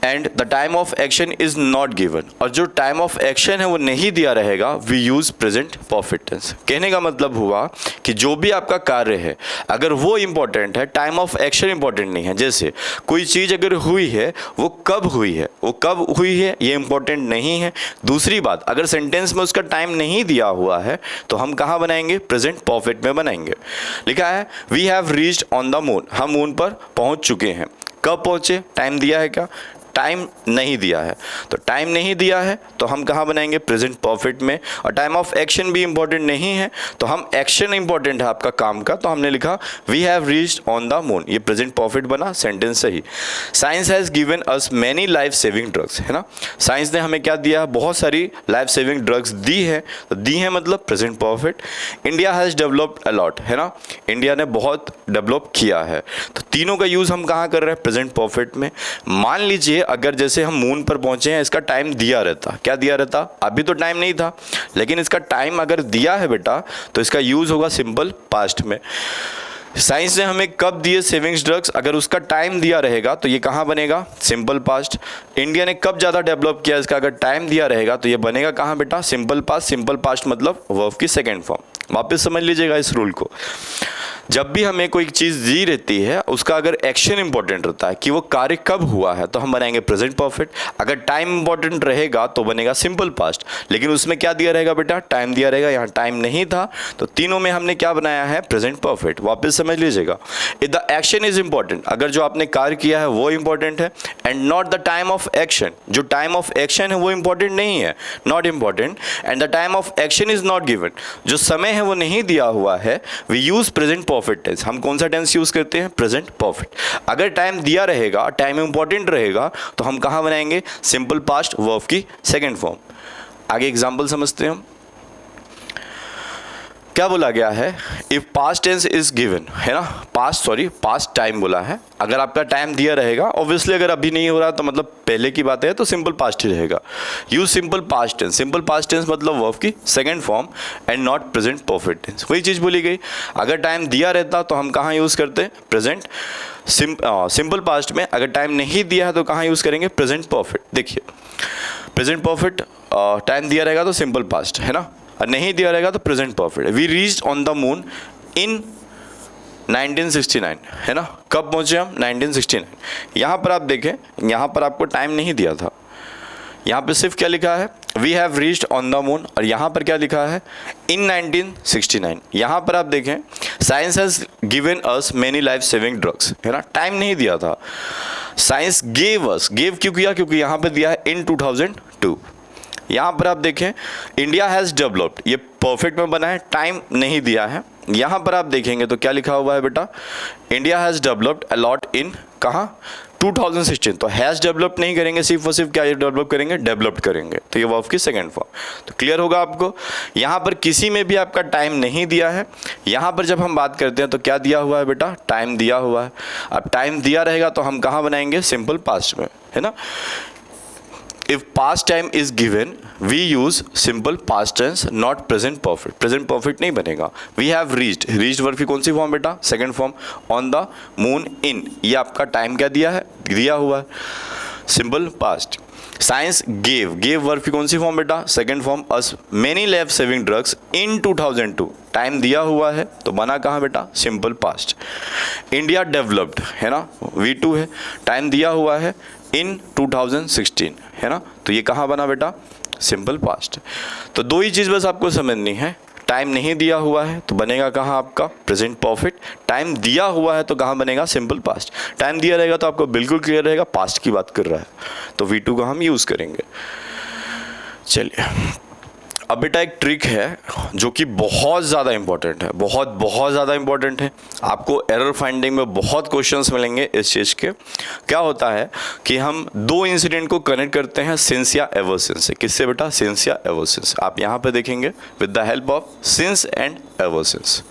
And the time of action is not given, और जो टाइम ऑफ एक्शन है वो नहीं दिया रहेगा, we use present perfect tense. कहने का मतलब हुआ कि जो भी आपका कार्य है अगर वो इंपॉर्टेंट है, टाइम ऑफ एक्शन इंपॉर्टेंट नहीं है। जैसे कोई चीज़ अगर हुई है वो कब हुई है, वो कब हुई है ये इंपॉर्टेंट नहीं है। दूसरी बात, अगर सेंटेंस में उसका टाइम नहीं दिया हुआ है तो हम कहाँ बनाएंगे? प्रेजेंट परफेक्ट में बनाएंगे। लिखा है we have reached on the moon, हम मून पर पहुँच चुके हैं। कब पहुँचे? टाइम दिया है क्या? टाइम नहीं दिया है। तो टाइम नहीं दिया है तो हम कहाँ बनाएंगे? प्रेजेंट परफेक्ट में। और टाइम ऑफ एक्शन भी इंपॉर्टेंट नहीं है तो हम एक्शन इंपॉर्टेंट है आपका काम का, तो हमने लिखा we have reached on the moon. ये प्रेजेंट परफेक्ट बना, सेंटेंस सही। Science has given us many life saving drugs, है ना। साइंस ने हमें क्या दिया? बहुत सारी लाइफ सेविंग ड्रग्स दी है। तो दी है मतलब present perfect. India has developed a lot, है ना। इंडिया ने बहुत डेवलप किया है। तो तीनों का यूज़ हम कहाँ कर रहे हैं? प्रेजेंट परफेक्ट में। मान लीजिए अगर जैसे हम मून पर पहुंचे हैं, इसका टाइम दिया रहता, क्या दिया रहता? अभी तो टाइम नहीं था, लेकिन इसका टाइम अगर दिया है बेटा तो इसका यूज होगा सिंपल पास्ट में। साइंस ने हमें कब दिए सेविंग्स ड्रग्स? अगर उसका टाइम दिया रहेगा तो ये कहाँ बनेगा? Simple past. इंडिया ने कब ज़्यादा डेवलप किया? इसका अगर टाइम दिया रहेगा तो ये बनेगा कहाँ बेटा? Simple past. सिंपल पास्ट मतलब वर्ब की सेकेंड फॉर्म। वापस समझ लीजिएगा इस रूल को। जब भी हमें कोई चीज़ दी रहती है उसका अगर एक्शन इंपॉर्टेंट रहता है कि वो कार्य कब हुआ है तो हम बनाएंगे प्रेजेंट परफेक्ट। अगर टाइम इंपॉर्टेंट रहेगा तो बनेगा सिंपल पास्ट। लेकिन उसमें क्या दिया रहेगा बेटा? टाइम दिया रहेगा। यहाँ टाइम नहीं था तो तीनों में हमने क्या बनाया है? Present perfect. वापस समझ लीजिएगा। If the action is important, अगर जो आपने कार्य किया है वो इंपॉर्टेंट है। And not the time of action, जो टाइम ऑफ एक्शन है वो इंपॉर्टेंट नहीं है, not important. And the time of action is not given, जो समय है वो नहीं दिया हुआ है, we use present perfect perfect tense. हम कौन सा टेंस यूज करते हैं? Present perfect. अगर टाइम दिया रहेगा, टाइम इंपॉर्टेंट रहेगा, तो हम कहाँ बनाएंगे? सिंपल पास्ट वर्ब की सेकेंड फॉर्म। आगे एग्जाम्पल समझते हैं हम। क्या बोला गया है? If past tense is given, है ना, पास्ट टाइम बोला है। अगर आपका टाइम दिया रहेगा, ऑब्वियसली अगर अभी नहीं हो रहा तो मतलब पहले की बात है, तो सिंपल पास्ट ही रहेगा। Use simple past tense. Simple past tense मतलब वर्ब की second form and not present perfect tense. वही चीज़ बोली गई। अगर टाइम दिया रहता तो हम कहाँ यूज़ करते? प्रेजेंट सिंपल पास्ट में। अगर टाइम नहीं दिया है तो कहाँ यूज़ करेंगे? Present perfect. देखिए, प्रेजेंट परफेक्ट टाइम दिया रहेगा तो सिंपल पास्ट, है ना, और नहीं दिया रहेगा तो present perfect. We reached on the moon in 1969, है ना। कब पहुंचे हम? 1969। यहाँ पर आप देखें, यहाँ पर आपको टाइम नहीं दिया था, यहाँ पे सिर्फ क्या लिखा है? We have reached on the moon. और यहाँ पर क्या लिखा है? इन 1969। यहाँ पर आप देखें, science has given us many life saving drugs, है ना, टाइम नहीं दिया था। साइंस गेव अस, गेव क्यों किया? क्योंकि यहाँ पर दिया है इन 2002। यहाँ पर आप देखें, इंडिया हैज़ डेवलप्ड, ये परफेक्ट में बना है, टाइम नहीं दिया है। यहाँ पर आप देखेंगे तो क्या लिखा हुआ है बेटा? India has developed a lot in कहाँ? 2016। तो हैज़ डेवलप नहीं करेंगे, सिर्फ और सिर्फ क्या डेवलप करेंगे? डेवलप्ड करेंगे। तो ये वर्ब की सेकंड फॉर्म। तो क्लियर होगा आपको। यहाँ पर किसी में भी आपका टाइम नहीं दिया है। यहाँ पर जब हम बात करते हैं तो क्या दिया हुआ है बेटा? टाइम दिया हुआ है। अब टाइम दिया रहेगा तो हम कहाँ बनाएंगे? सिंपल पास्ट में, है ना। If past time is given, we use simple past tense, not present perfect. Present perfect नहीं बनेगा। We have reached, reached verb की कौन सी फॉर्म बेटा? Second form. On the moon in, ये आपका टाइम क्या दिया है? दिया हुआ है, simple past. Science gave, gave verb की कौन सी फॉर्म बेटा? Second form. Us many life saving drugs in 2002, time दिया हुआ है तो बना कहाँ बेटा? Simple past. इंडिया डेवलप्ड, है ना, V2 है, टाइम दिया हुआ है इन 2016, है ना, तो ये कहाँ बना बेटा? Simple past. तो दो ही चीज़ बस आपको समझनी है। टाइम नहीं दिया हुआ है तो बनेगा कहाँ आपका? Present perfect. टाइम दिया हुआ है तो कहाँ बनेगा? Simple past. टाइम दिया रहेगा तो आपको बिल्कुल क्लियर रहेगा पास्ट की बात कर रहा है, तो V2 का हम यूज़ करेंगे। चलिए, अब बेटा एक ट्रिक है जो कि बहुत ज़्यादा इंपॉर्टेंट है, बहुत ज़्यादा इंपॉर्टेंट है। आपको एरर फाइंडिंग में बहुत क्वेश्चंस मिलेंगे इस चीज़ के। क्या होता है कि हम दो इंसिडेंट को कनेक्ट करते हैं सिंस या एवर सिंस से। किससे बेटा? सिंस या एवर सिंस। आप यहाँ पे देखेंगे with the help of since and ever since,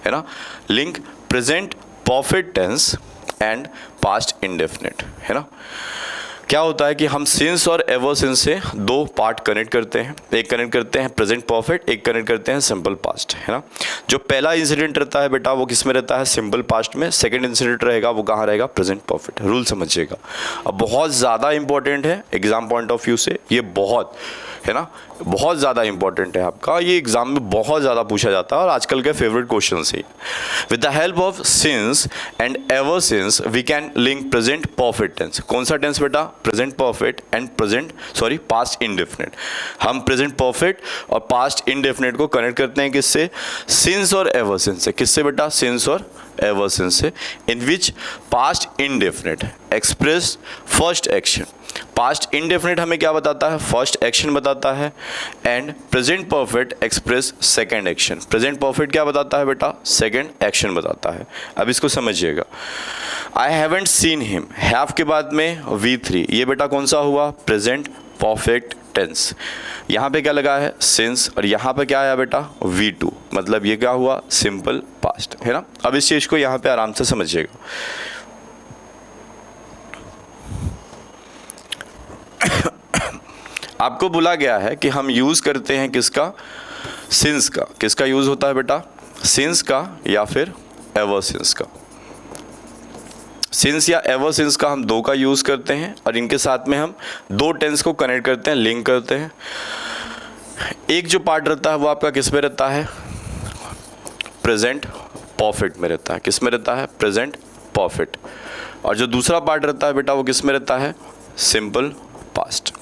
है ना। Link present perfect tense and past indefinite, है ना। क्या होता है कि हम सिंस और एवर सिंस से दो पार्ट कनेक्ट करते हैं। एक कनेक्ट करते हैं प्रेजेंट परफेक्ट, एक कनेक्ट करते हैं सिंपल पास्ट, है ना। जो पहला इंसिडेंट रहता है बेटा वो किस में रहता है? सिंपल पास्ट में। सेकंड इंसिडेंट रहेगा वो कहाँ रहेगा? Present perfect. रूल समझिएगा। अब बहुत ज़्यादा इंपॉर्टेंट है एग्जाम पॉइंट ऑफ व्यू से, ये बहुत, है ना, बहुत ज़्यादा इंपॉर्टेंट है आपका। ये एग्जाम में बहुत ज़्यादा पूछा जाता है और आजकल के फेवरेट क्वेश्चन ही। With the help of since and ever since we can link present perfect tense. कौन सा टेंस बेटा? Present perfect and past indefinite. हम प्रेजेंट परफेक्ट और पास्ट इंडेफिनिट को कनेक्ट करते हैं किससे? सिंस और एवर सिंस से। किससे बेटा? सिंस और एवर सिंस से। In which past indefinite express first action. Past indefinite हमें क्या बताता है? फर्स्ट एक्शन बताता है। And present perfect express second action. Present perfect क्या बताता है बेटा? सेकंड एक्शन बताता है। अब इसको समझिएगा। I haven't seen him, have के बाद में V3, ये बेटा कौन सा हुआ? Present perfect tense. यहाँ पे क्या लगा है? सिंस, और यहाँ पे क्या आया बेटा? V2, मतलब ये क्या हुआ? सिंपल पास्ट, है ना। अब इस चीज़ को यहाँ पे आराम से समझिएगा। आपको बोला गया है कि हम यूज़ करते हैं किसका? सिंस का। किसका यूज़ होता है बेटा? सिंस का या फिर एवर सिंस का। सिंस या एवर सिंस का हम दो का यूज़ करते हैं और इनके साथ में हम दो टेंस को कनेक्ट करते हैं, लिंक करते हैं। एक जो पार्ट रहता है वो आपका किस में रहता है? प्रेजेंट परफेक्ट में रहता है। किस में रहता है? Present perfect. और जो दूसरा पार्ट रहता है बेटा वो किस में रहता है? Simple past.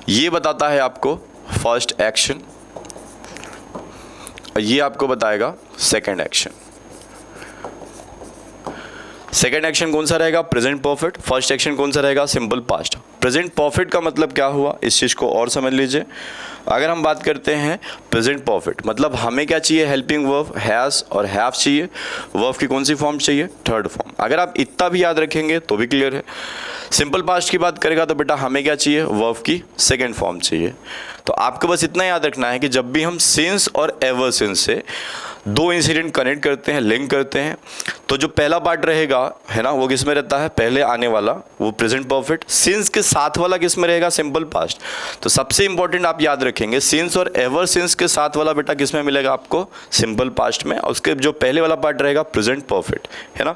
ये बताता है आपको फर्स्ट एक्शन और ये आपको बताएगा सेकंड एक्शन। सेकंड एक्शन कौन सा रहेगा? Present perfect. फर्स्ट एक्शन कौन सा रहेगा? Simple past. प्रेजेंट परफेक्ट का मतलब क्या हुआ, इस चीज़ को और समझ लीजिए। अगर हम बात करते हैं प्रेजेंट परफेक्ट, मतलब हमें क्या चाहिए, हेल्पिंग वर्ब हैज़ और हैव चाहिए। वर्ब की कौन सी फॉर्म चाहिए, थर्ड फॉर्म। अगर आप इतना भी याद रखेंगे तो भी क्लियर है। सिंपल पास्ट की बात करेगा तो बेटा हमें क्या चाहिए, वर्ब की सेकंड फॉर्म चाहिए। तो आपको बस इतना याद रखना है कि जब भी हम सिंस और एवर सिंस से दो इंसिडेंट कनेक्ट करते हैं, लिंक करते हैं, तो जो पहला पार्ट रहेगा है ना, वो किस में रहता है, पहले आने वाला, वो प्रेजेंट परफेक्ट। सिंस के साथ वाला किस में रहेगा, सिंपल पास्ट। तो सबसे इंपॉर्टेंट आप याद रखेंगे, सिंस और एवर सिंस के साथ वाला बेटा किस में मिलेगा आपको, सिंपल पास्ट में, और उसके जो पहले वाला पार्ट रहेगा प्रेजेंट परफेक्ट, है ना।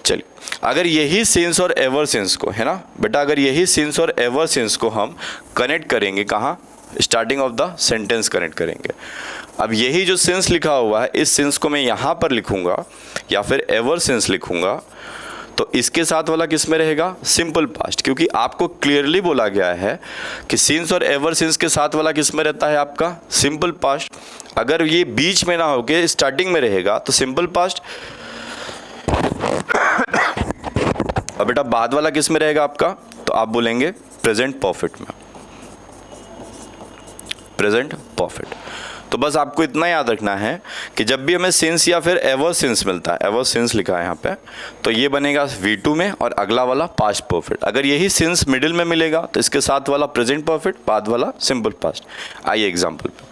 चलिए, अगर यही सिंस और एवर सिंस को, है ना बेटा, अगर यही सिंस और एवर सिंस को हम कनेक्ट करेंगे, कहाँ, starting of the sentence connect करेंगे। अब यही जो सिंस लिखा हुआ है, इस सिंस को मैं यहाँ पर लिखूंगा या फिर एवर सिंस लिखूंगा, तो इसके साथ वाला किस में रहेगा, सिंपल पास्ट, क्योंकि आपको क्लियरली बोला गया है कि सिंस और एवर सिंस के साथ वाला किस में रहता है आपका, सिंपल पास्ट। अगर ये बीच में ना होके स्टार्टिंग में रहेगा तो सिंपल पास्ट। अब बेटा बाद वाला किस में रहेगा आपका, तो आप बोलेंगे प्रेजेंट परफेक्ट में, प्रेजेंट परफेक्ट। तो बस आपको इतना याद रखना है कि जब भी हमें सिंस या फिर एवर सिंस मिलता है, एवर सिंस लिखा है यहाँ पे, तो ये बनेगा V2 में और अगला वाला पास्ट परफेक्ट। अगर यही सिंस मिडिल में मिलेगा तो इसके साथ वाला प्रेजेंट परफेक्ट, बाद वाला सिंपल पास्ट। आइए एग्जाम्पल पे,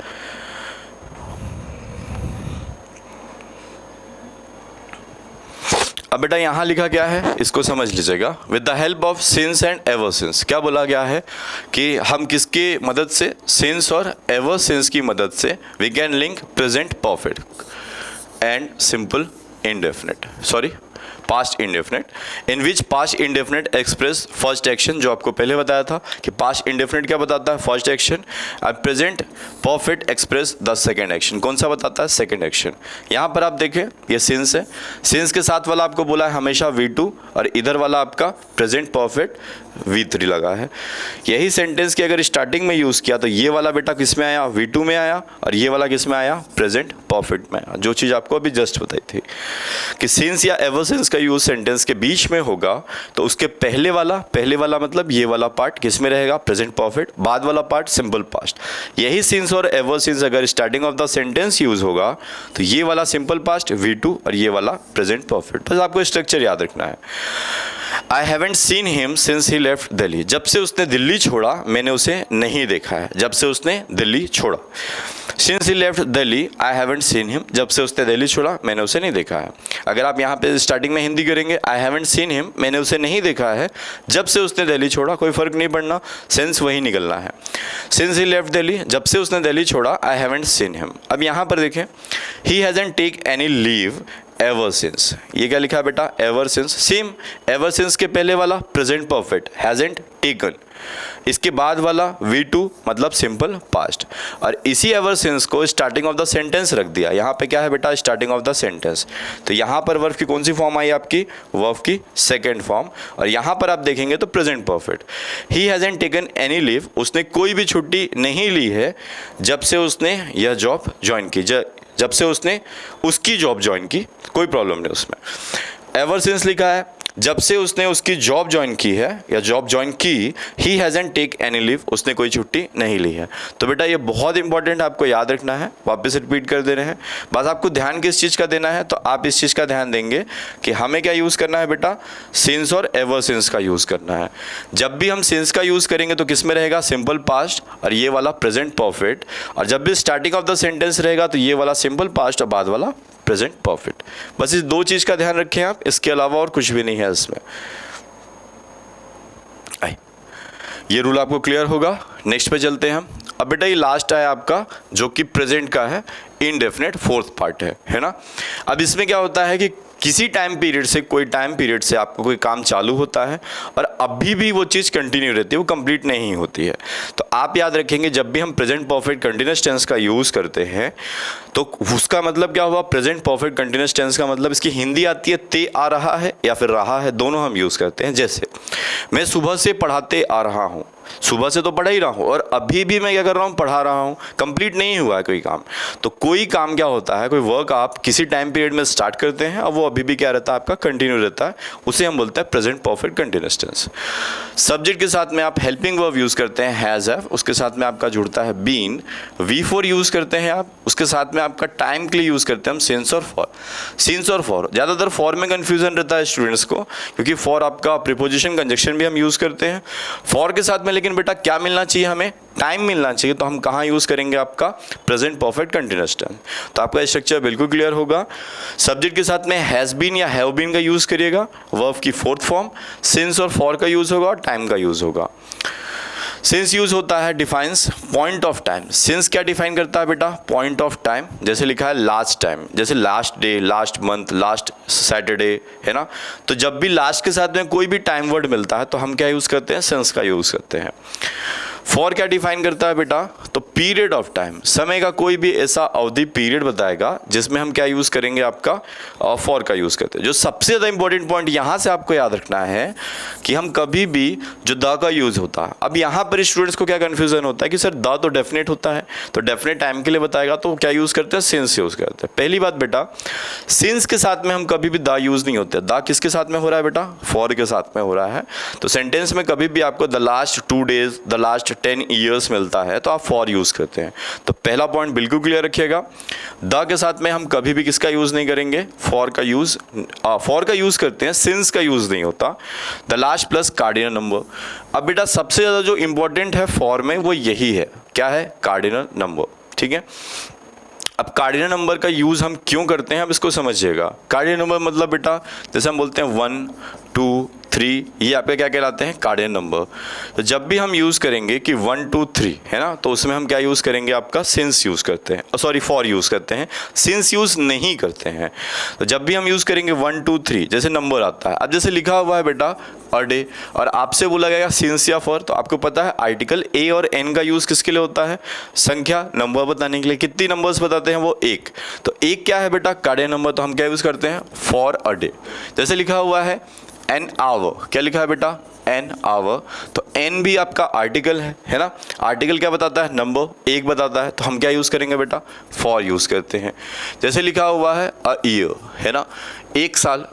अब बेटा यहाँ लिखा क्या है, इसको समझ लीजिएगा। With the help of since and ever since, क्या बोला गया है कि हम किसकी मदद से, सिंस और एवर सिंस की मदद से we can link present perfect and simple indefinite, sorry past indefinite, in which past indefinite express first action, जो आपको पहले बताया था कि पास्ट इंडेफिनिट क्या बताता है, फर्स्ट एक्शन। अब present perfect express the second action, कौन सा बताता है, सेकंड एक्शन। यहाँ पर आप देखें ये सिंस है, सिंस के साथ वाला आपको बोला है हमेशा V2 और इधर वाला आपका प्रेजेंट परफेक्ट V3 लगा है। यही सेंटेंस की अगर स्टार्टिंग में यूज़ किया तो ये वाला बेटा किस में आया, V2 में आया, और ये वाला किस में आया, प्रेजेंट परफेक्ट में आया। जो चीज़ आपको अभी जस्ट बताई थी कि सिंस या एवर सिंस का यूज सेंटेंस के बीच में होगा तो उसके पहले वाला मतलब ये वाला पार्ट किस में रहेगा, प्रेजेंट परफेक्ट, बाद वाला पार्ट सिंपल पास्ट। यही सिंस और एवर सिंस अगर starting of the sentence use होगा तो ये वाला सिंपल पास्ट V2 और ये वाला प्रेजेंट परफेक्ट। बस आपको स्ट्रक्चर याद रखना है। I haven't seen him since he left Delhi. जब से उसने दिल्ली छोड़ा मैंने उसे नहीं देखा है, जब से उसने दिल्ली छोड़ा। Since he left Delhi, I haven't seen him. जब से उसने दिल्ली छोड़ा मैंने उसे नहीं देखा है। अगर आप यहाँ पे स्टार्टिंग में हिंदी करेंगे, I haven't seen him, मैंने उसे नहीं देखा है, जब से उसने दिल्ली छोड़ा, कोई फर्क नहीं पड़ना, सेंस वही निकलना है। Since he left Delhi, जब से उसने दिल्ली छोड़ा, I haven't seen him. अब यहाँ पर देखें, he hasn't taken any leave ever since, ये क्या लिखा है बेटा, ever since. Same ever since के पहले वाला प्रेजेंट परफेक्ट, हैजंट टेकन, इसके बाद वाला V2 मतलब सिंपल पास्ट, और इसी एवर सिंस को स्टार्टिंग ऑफ द सेंटेंस रख दिया। यहाँ पे क्या है बेटा, स्टार्टिंग ऑफ द सेंटेंस, तो यहाँ पर वर्ब की कौन सी फॉर्म आई आपकी, वर्ब की सेकेंड फॉर्म, और यहाँ पर आप देखेंगे तो present perfect. He hasn't taken any leave, उसने कोई भी छुट्टी नहीं ली है जब से उसने यह जॉब ज्वाइन की, जब से उसने उसकी जॉब ज्वाइन की, कोई प्रॉब्लम नहीं उसमें। एवर सिंस लिखा है, जब से उसने उसकी जॉब ज्वाइन की है या जॉब ज्वाइन की, he hasn't take any leave, उसने कोई छुट्टी नहीं ली है। तो बेटा ये बहुत इंपॉर्टेंट आपको याद रखना है, वापस रिपीट कर दे रहे हैं। बस आपको ध्यान किस चीज़ का देना है, तो आप इस चीज़ का ध्यान देंगे कि हमें क्या यूज़ करना है बेटा, सिंस और एवर सिंस का यूज़ करना है। जब भी हम सिंस का यूज़ करेंगे तो किस में रहेगा, सिंपल पास्ट और ये वाला प्रेजेंट परफेक्ट, और जब भी स्टार्टिंग ऑफ द सेंटेंस रहेगा तो ये वाला सिंपल पास्ट और बाद वाला प्रेजेंट परफेक्ट। बस इस दो चीज का ध्यान रखें आप, इसके अलावा और कुछ भी नहीं है इसमें। ये रूल आपको क्लियर होगा। नेक्स्ट पे चलते हैं हम। अब बेटा ये लास्ट है आपका जो कि प्रेजेंट का है, इनडेफिनेट फोर्थ पार्ट है ना। अब इसमें क्या होता है कि किसी टाइम पीरियड से, कोई टाइम पीरियड से आपको कोई काम चालू होता है और अभी भी वो चीज़ कंटिन्यू रहती है, वो कंप्लीट नहीं होती है। तो आप याद रखेंगे जब भी हम प्रेजेंट परफेक्ट कंटिन्यूस टेंस का यूज़ करते हैं तो उसका मतलब क्या हुआ, प्रेजेंट परफेक्ट कंटिन्यूस टेंस का मतलब इसकी हिंदी आती है ते आ रहा है या फिर रहा है, दोनों हम यूज़ करते हैं। जैसे मैं सुबह से पढ़ाते आ रहा हूँ, सुबह से तो पढ़ा ही रहा हूँ और अभी भी मैं क्या कर रहा हूँ, पढ़ा रहा हूँ, कंप्लीट नहीं हुआ है कोई काम। तो कोई काम क्या होता है, कोई वर्क आप किसी टाइम पीरियड में स्टार्ट करते हैं और वो अभी भी क्या रहता है आपका, कंटिन्यू रहता है, उसे हम बोलते हैं present perfect continuous tense. Subject के साथ में आप हेल्पिंग वर्ब यूज़ करते हैं हैज़ हैव, उसके साथ में आपका जुड़ता है बीन। V4 यूज़ करते हैं आप, उसके साथ में आपका टाइम के लिए यूज़ करते हैं हम सिंस और फॉर। सिंस और फॉर, ज़्यादातर फॉर में कन्फ्यूजन रहता है स्टूडेंट्स को, क्योंकि फॉर आपका प्रीपोजिशन कंजक्शन भी हम यूज़ करते हैं फॉर के साथ में, लेकिन बेटा क्या मिलना चाहिए हमें, टाइम मिलना चाहिए। तो हम कहाँ यूज़ करेंगे आपका प्रेजेंट परफेक्ट कंटिन्यूअस टेंस। तो आपका स्ट्रक्चर बिल्कुल क्लियर होगा। सब्जेक्ट के साथ में हैज़ बीन या हैव बीन का यूज़ करिएगा, वर्ब की फोर्थ फॉर्म, सिंस और फॉर का यूज़ होगा और टाइम का यूज़ होगा। सिंस यूज होता है defines point of time. Since क्या डिफाइन करता है बेटा, पॉइंट ऑफ टाइम। जैसे लिखा है लास्ट टाइम, जैसे last day, last month, last Saturday, है ना। तो जब भी लास्ट के साथ में कोई भी टाइम वर्ड मिलता है तो हम क्या यूज़ करते हैं, सिंस का यूज़ करते हैं। फॉर क्या डिफाइन करता है बेटा, तो पीरियड ऑफ टाइम, समय का कोई भी ऐसा अवधि पीरियड बताएगा जिसमें हम क्या यूज़ करेंगे आपका फॉर का यूज़ करते हैं। जो सबसे ज़्यादा इंपॉर्टेंट पॉइंट यहाँ से आपको याद रखना है कि हम कभी भी जो द का यूज़ होता है, अब यहाँ पर स्टूडेंट्स को क्या कन्फ्यूजन होता है कि सर द तो डेफिनेट होता है, तो डेफिनेट टाइम के लिए बताएगा तो क्या यूज़ करते हैं, सिंस यूज़ करते हैं। पहली बात बेटा, सिंस के साथ में हम कभी भी द यूज़ नहीं होते। द किसके साथ में हो रहा है बेटा, फॉर के साथ में हो रहा है। तो सेंटेंस में कभी भी आपको the last 2 days, the last 10 years मिलता है तो आप फॉर यूज़ करते हैं। तो पहला पॉइंट बिल्कुल क्लियर रखिएगा, द के साथ में हम कभी भी किसका यूज़ नहीं करेंगे, फॉर का यूज़ करते हैं, सिंस का यूज़ नहीं होता। The last plus cardinal number. अब बेटा सबसे ज़्यादा जो इंपॉर्टेंट है फॉर में वो यही है, क्या है, कार्डिनल नंबर, ठीक है। अब कार्डिनल नंबर का यूज़ हम क्यों करते हैं, अब इसको समझिएगा। कार्डिनल नंबर मतलब बेटा जैसे हम बोलते हैं 1, 2, 3, ये आपके क्या कहलाते हैं, कार्डिनल नंबर। तो जब भी हम यूज़ करेंगे कि 1, 2, 3, है ना, तो उसमें हम क्या यूज़ करेंगे, आपका सिंस यूज़ करते हैं, सॉरी फॉर यूज़ करते हैं, सिंस यूज़ नहीं करते हैं। तो जब भी हम यूज़ करेंगे 1, 2, 3 जैसे नंबर आता है, अब जैसे लिखा हुआ है बेटा अ डे और आपसे बोला गया सिंस या फॉर, तो आपको पता है आर्टिकल ए और एन का यूज़ किसके लिए होता है, संख्या, नंबर बताने के लिए। कितनी नंबर्स बताते हैं वो, एक। तो एक क्या है बेटा, कार्डिनल नंबर, तो हम क्या यूज़ करते हैं, फॉर अ डे। जैसे लिखा हुआ है एन आवर, क्या लिखा है बेटा, एन आवर, तो एन भी आपका आर्टिकल है ना। आर्टिकल क्या बताता है, नंबर, एक बताता है, तो हम क्या यूज़ करेंगे बेटा, फॉर यूज़ करते हैं। जैसे लिखा हुआ है अ ईयर, है ना, एक साल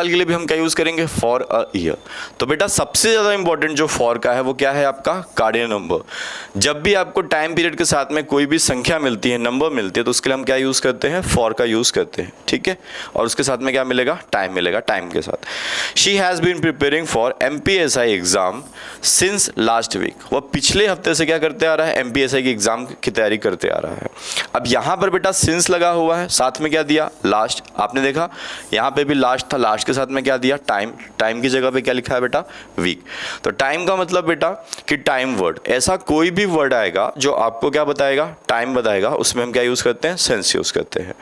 के लिए भी हम क्या यूज़ करेंगे, फॉर अ ईयर। तो बेटा सबसे ज़्यादा इंपॉर्टेंट जो फॉर का है वो क्या है, आपका कार्डिनल नंबर। जब भी आपको टाइम पीरियड के साथ में कोई भी संख्या मिलती है, नंबर मिलती है, तो उसके लिए हम क्या यूज़ करते हैं, फॉर का यूज़ करते हैं, ठीक है। और उसके साथ में क्या मिलेगा, टाइम मिलेगा, टाइम के साथ। She has been preparing for MPSI exam since last week. वह पिछले हफ्ते से क्या करते आ रहा है, MPSI की एग्ज़ाम की तैयारी करते आ रहा है। अब यहाँ पर बेटा सिंस लगा हुआ है, साथ में क्या दिया, लास्ट। आपने देखा यहाँ पे भी लास्ट था, लास्ट के साथ में क्या दिया, टाइम। टाइम की जगह पे क्या लिखा है बेटा, वीक। तो टाइम का मतलब बेटा कि टाइम वर्ड, ऐसा कोई भी वर्ड आएगा जो आपको क्या बताएगा, टाइम बताएगा, उसमें हम क्या यूज़ करते हैं, सेंस यूज़ करते हैं।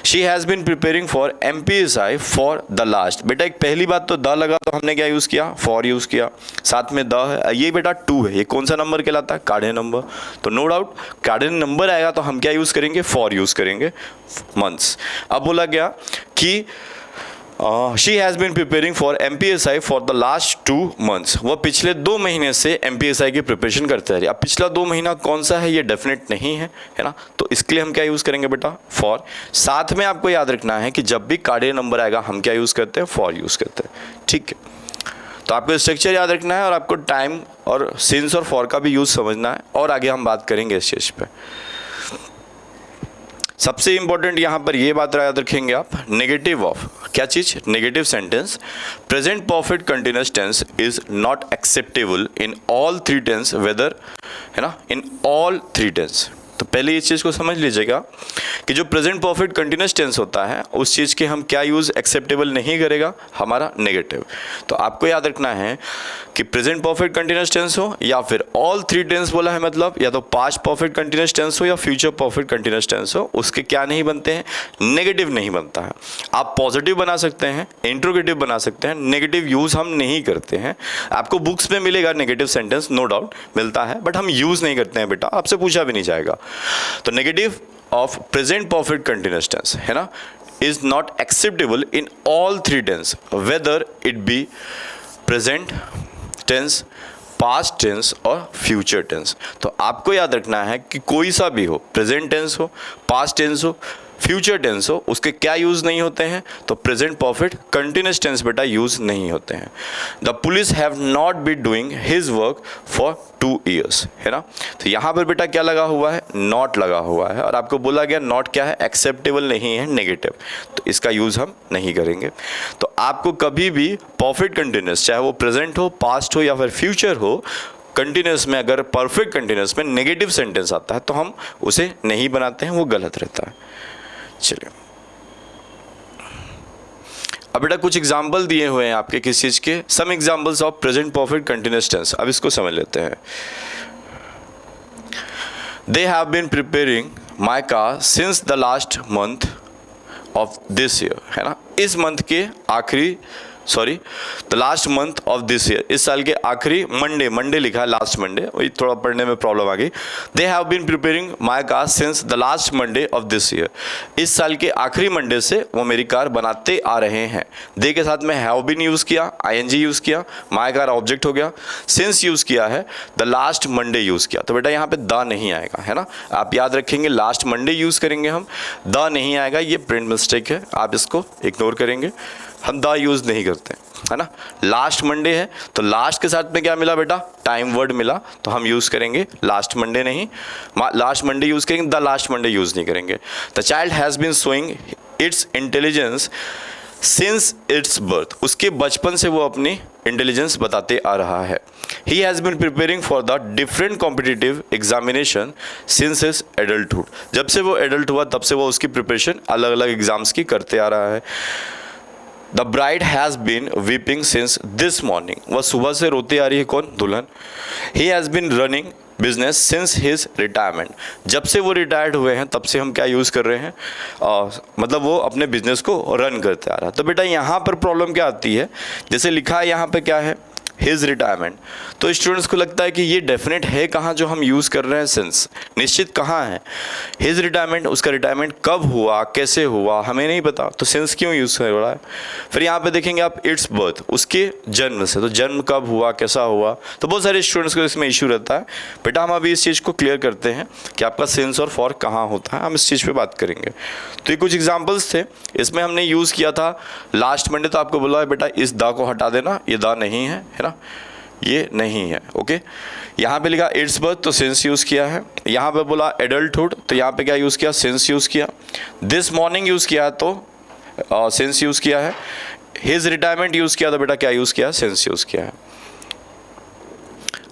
She has been preparing for MPSI for the last. बेटा एक पहली बात तो द लगा तो हमने क्या यूज़ किया, फॉर यूज़ किया, साथ में द है, ये बेटा 2 है, ये कौन सा नंबर कहलाता है, कार्डिनल नंबर। तो नो डाउट कार्डिनल नंबर आएगा तो हम क्या यूज़ करेंगे, फॉर यूज़ करेंगे, मंथ्स। अब बोला गया कि she has been preparing for MPSI for the last 2 months। वह पिछले 2 महीने से MPSI की प्रिपरेशन करते रहे। अब पिछला 2 महीना कौन सा है, ये डेफिनेट नहीं है, है ना। तो इसके लिए हम क्या यूज़ करेंगे बेटा, फॉर। साथ में आपको याद रखना है कि जब भी कार्डिनल नंबर आएगा हम क्या यूज़ करते हैं, फॉर यूज़ करते हैं, ठीक है। तो आपको स्ट्रक्चर याद रखना है और आपको टाइम और सिंस और फॉर का भी यूज़ समझना है, और आगे हम बात करेंगे इस चीज़ पे। सबसे इंपॉर्टेंट यहाँ पर ये बात याद रखेंगे आप, नेगेटिव ऑफ, क्या चीज़, negative sentence. Present perfect continuous tense is not acceptable in all 3 tense, whether, है ना, इन ऑल 3 टेंस। तो पहले इस चीज़ को समझ लीजिएगा कि जो प्रेजेंट परफेक्ट कंटिन्यूअस टेंस होता है उस चीज़ के हम क्या यूज़ एक्सेप्टेबल नहीं करेगा, हमारा नेगेटिव। तो आपको याद रखना है कि प्रेजेंट परफेक्ट कंटिन्यूअस टेंस हो या फिर ऑल 3 टेंस बोला है, मतलब या तो पास्ट परफेक्ट कंटिन्यूअस टेंस हो या फ्यूचर परफेक्ट कंटिन्यूअस टेंस हो, उसके क्या नहीं बनते हैं, नेगेटिव नहीं बनता है। आप पॉजिटिव बना सकते हैं, इंट्रोगेटिव बना सकते हैं, नेगेटिव यूज़ हम नहीं करते हैं। आपको बुक्स में मिलेगा नेगेटिव सेंटेंस, नो डाउट मिलता है, बट हम यूज़ नहीं करते हैं बेटा, आपसे पूछा भी नहीं जाएगा। तो negative of present perfect continuous tense, है ना, is not acceptable in all 3 tense, whether it be present tense, past tense और फ्यूचर टेंस। तो आपको याद रखना है कि कोई सा भी हो, प्रेजेंट टेंस हो, पास्ट टेंस हो, फ्यूचर टेंस हो, उसके क्या यूज़ नहीं होते हैं, तो प्रेजेंट परफेक्ट कंटिन्यूस टेंस बेटा यूज़ नहीं होते हैं। The police have not been doing his work for 2 years, है ना। तो यहाँ पर बेटा क्या लगा हुआ है, नॉट लगा हुआ है, और आपको बोला गया नॉट क्या है, एक्सेप्टेबल नहीं है, नेगेटिव, तो इसका यूज़ हम नहीं करेंगे। तो आपको कभी भी परफेक्ट कंटिन्यूस, चाहे वो प्रेजेंट हो, पास्ट हो या फिर फ्यूचर हो, कंटिन्यूस में अगर परफेक्ट कंटिन्यूस में नेगेटिव सेंटेंस आता है तो हम उसे नहीं बनाते हैं, वो गलत रहता है। चलिए अब बेटा कुछ एग्जाम्पल दिए हुए हैं आपके किस चीज़ के, some examples of present perfect continuous tense. अब इसको समझ लेते हैं। They have been preparing my car since the last month of this year, है ना, इस मंथ के आखिरी, sorry the last month of this year, इस साल के आखिरी मंडे लिखा है, लास्ट मंडे, वही थोड़ा पढ़ने में प्रॉब्लम आ गई। They have been preparing my car since the last Monday of this year, इस साल के आखिरी मंडे से वो मेरी कार बनाते आ रहे हैं। दे के साथ में हैव बीन यूज़ किया, आईएनजी यूज़ किया, माई कार ऑब्जेक्ट हो गया, सिंस यूज़ किया है, द लास्ट मंडे यूज़ किया। तो बेटा यहाँ पे द नहीं आएगा, है ना, आप याद रखेंगे, लास्ट मंडे यूज़ करेंगे हम, द नहीं आएगा, ये प्रिंट मिस्टेक है, आप इसको इग्नोर करेंगे, हम द यूज़ नहीं करते, है ना। लास्ट मंडे है तो लास्ट के साथ में क्या मिला बेटा, टाइम वर्ड मिला, तो हम यूज़ करेंगे लास्ट मंडे नहीं, लास्ट मंडे यूज़ करेंगे, द लास्ट मंडे यूज़ नहीं करेंगे। The child has been showing its intelligence since its birth, उसके बचपन से वो अपनी इंटेलिजेंस बताते आ रहा है। He has been preparing for the different competitive examination since his adulthood, जब से वो एडल्ट हुआ तब से वो उसकी प्रिपरेशन अलग अलग एग्जाम्स की करते आ रहा है। The bride has been weeping since this morning, वह सुबह से रोती आ रही है, कौन, दुल्हन। He has been running business since his retirement, जब से वो रिटायर्ड हुए हैं तब से हम क्या यूज़ कर रहे हैं, मतलब वो अपने बिजनेस को रन करते आ रहा है। तो बेटा यहाँ पर प्रॉब्लम क्या आती है, जैसे लिखा है यहाँ पे क्या है, हिज रिटायरमेंट, तो स्टूडेंट्स को लगता है कि ये डेफिनेट है कहाँ जो हम यूज़ कर रहे हैं, सिंस निश्चित कहाँ है, हिज रिटायरमेंट, उसका रिटायरमेंट कब हुआ, कैसे हुआ, हमें नहीं पता, तो सिंस क्यों यूज़ कर रहा है। फिर यहाँ पे देखेंगे आप इट्स बर्थ, उसके जन्म से, तो जन्म कब हुआ, कैसा हुआ, तो बहुत सारे स्टूडेंट्स को इसमें इशू रहता है। बेटा हम अभी इस चीज़ को क्लियर करते हैं कि आपका सिंस और फॉर कहाँ होता है, हम इस चीज़ पर बात करेंगे। तो ये कुछ एग्जाम्पल्स थे, इसमें हमने यूज़ किया था लास्ट मंडे, तो आपको बोला है बेटा इस दा को हटा देना, ये दा नहीं है, है ना, ये नहीं है, ओके। यहाँ पे लिखा इट्स बर्थ, तो सिंस यूज़ किया है। यहाँ पे बोला एडल्टहुड, तो यहाँ पे क्या यूज़ किया, सिंस यूज़ किया। दिस मॉर्निंग यूज़ किया तो सिंस यूज़ किया है। हिज रिटायरमेंट यूज़ किया तो बेटा क्या यूज़ किया, सिंस यूज़ किया है।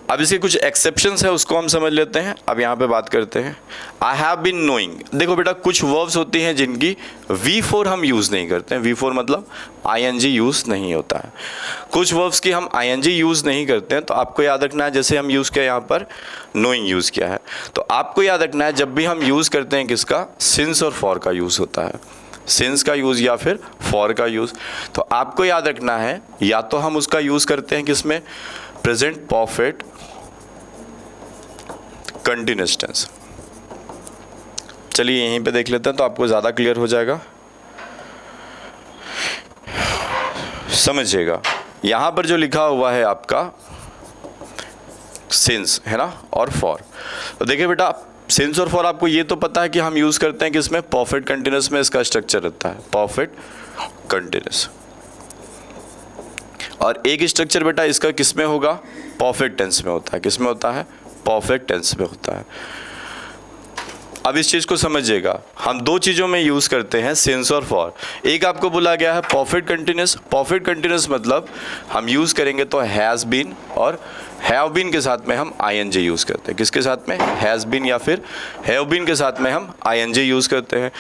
अब इसके कुछ एक्सेप्शंस है, उसको हम समझ लेते हैं। अब यहाँ पे बात करते हैं, आई हैव बीन नोइंग। देखो बेटा कुछ वर्ब्स होती हैं जिनकी V4 हम यूज़ नहीं करते हैं, V4 मतलब ING यूज़ नहीं होता है। कुछ वर्ब्स की हम ING यूज़ नहीं करते हैं, तो आपको याद रखना है, जैसे हम यूज़ किया यहाँ पर नोइंग यूज़ किया है, तो आपको याद रखना है जब भी हम यूज़ करते हैं किसका, सिंस और फॉर का यूज़ होता है, सिंस का यूज़ या फिर फॉर का यूज़। तो आपको याद रखना है या तो हम उसका यूज़ करते हैं किसमें, प्रेजेंट परफेक्ट कंटिन्यूअस टेंस। चलिए यहीं पे देख लेते हैं तो आपको ज़्यादा क्लियर हो जाएगा, समझिएगा। यहाँ पर जो लिखा हुआ है आपका सिंस, है ना, और फॉर, तो देखिए बेटा सिंस और फॉर आपको ये तो पता है कि हम यूज़ करते हैं किसमें, परफेक्ट कंटिन्यूअस में इसका स्ट्रक्चर रहता है, परफेक्ट कंटिन्यूअस। और एक स्ट्रक्चर बेटा इसका किसमें होगा, परफेक्ट टेंस में होता है, किसमें होता है, परफेक्ट टेंस में होता है। अब इस चीज़ को समझिएगा, हम दो चीज़ों में यूज़ करते हैं सिंस और फॉर। एक आपको बोला गया है परफेक्ट कंटिन्यूअस, परफेक्ट कंटिन्यूअस मतलब हम यूज़ करेंगे तो हैज़ बीन और हैव बीन के साथ में हम ING यूज़ करते हैं, किसके साथ में, हैज़ बीन या फिर हैव बीन के साथ में हम ING यूज़ करते हैं।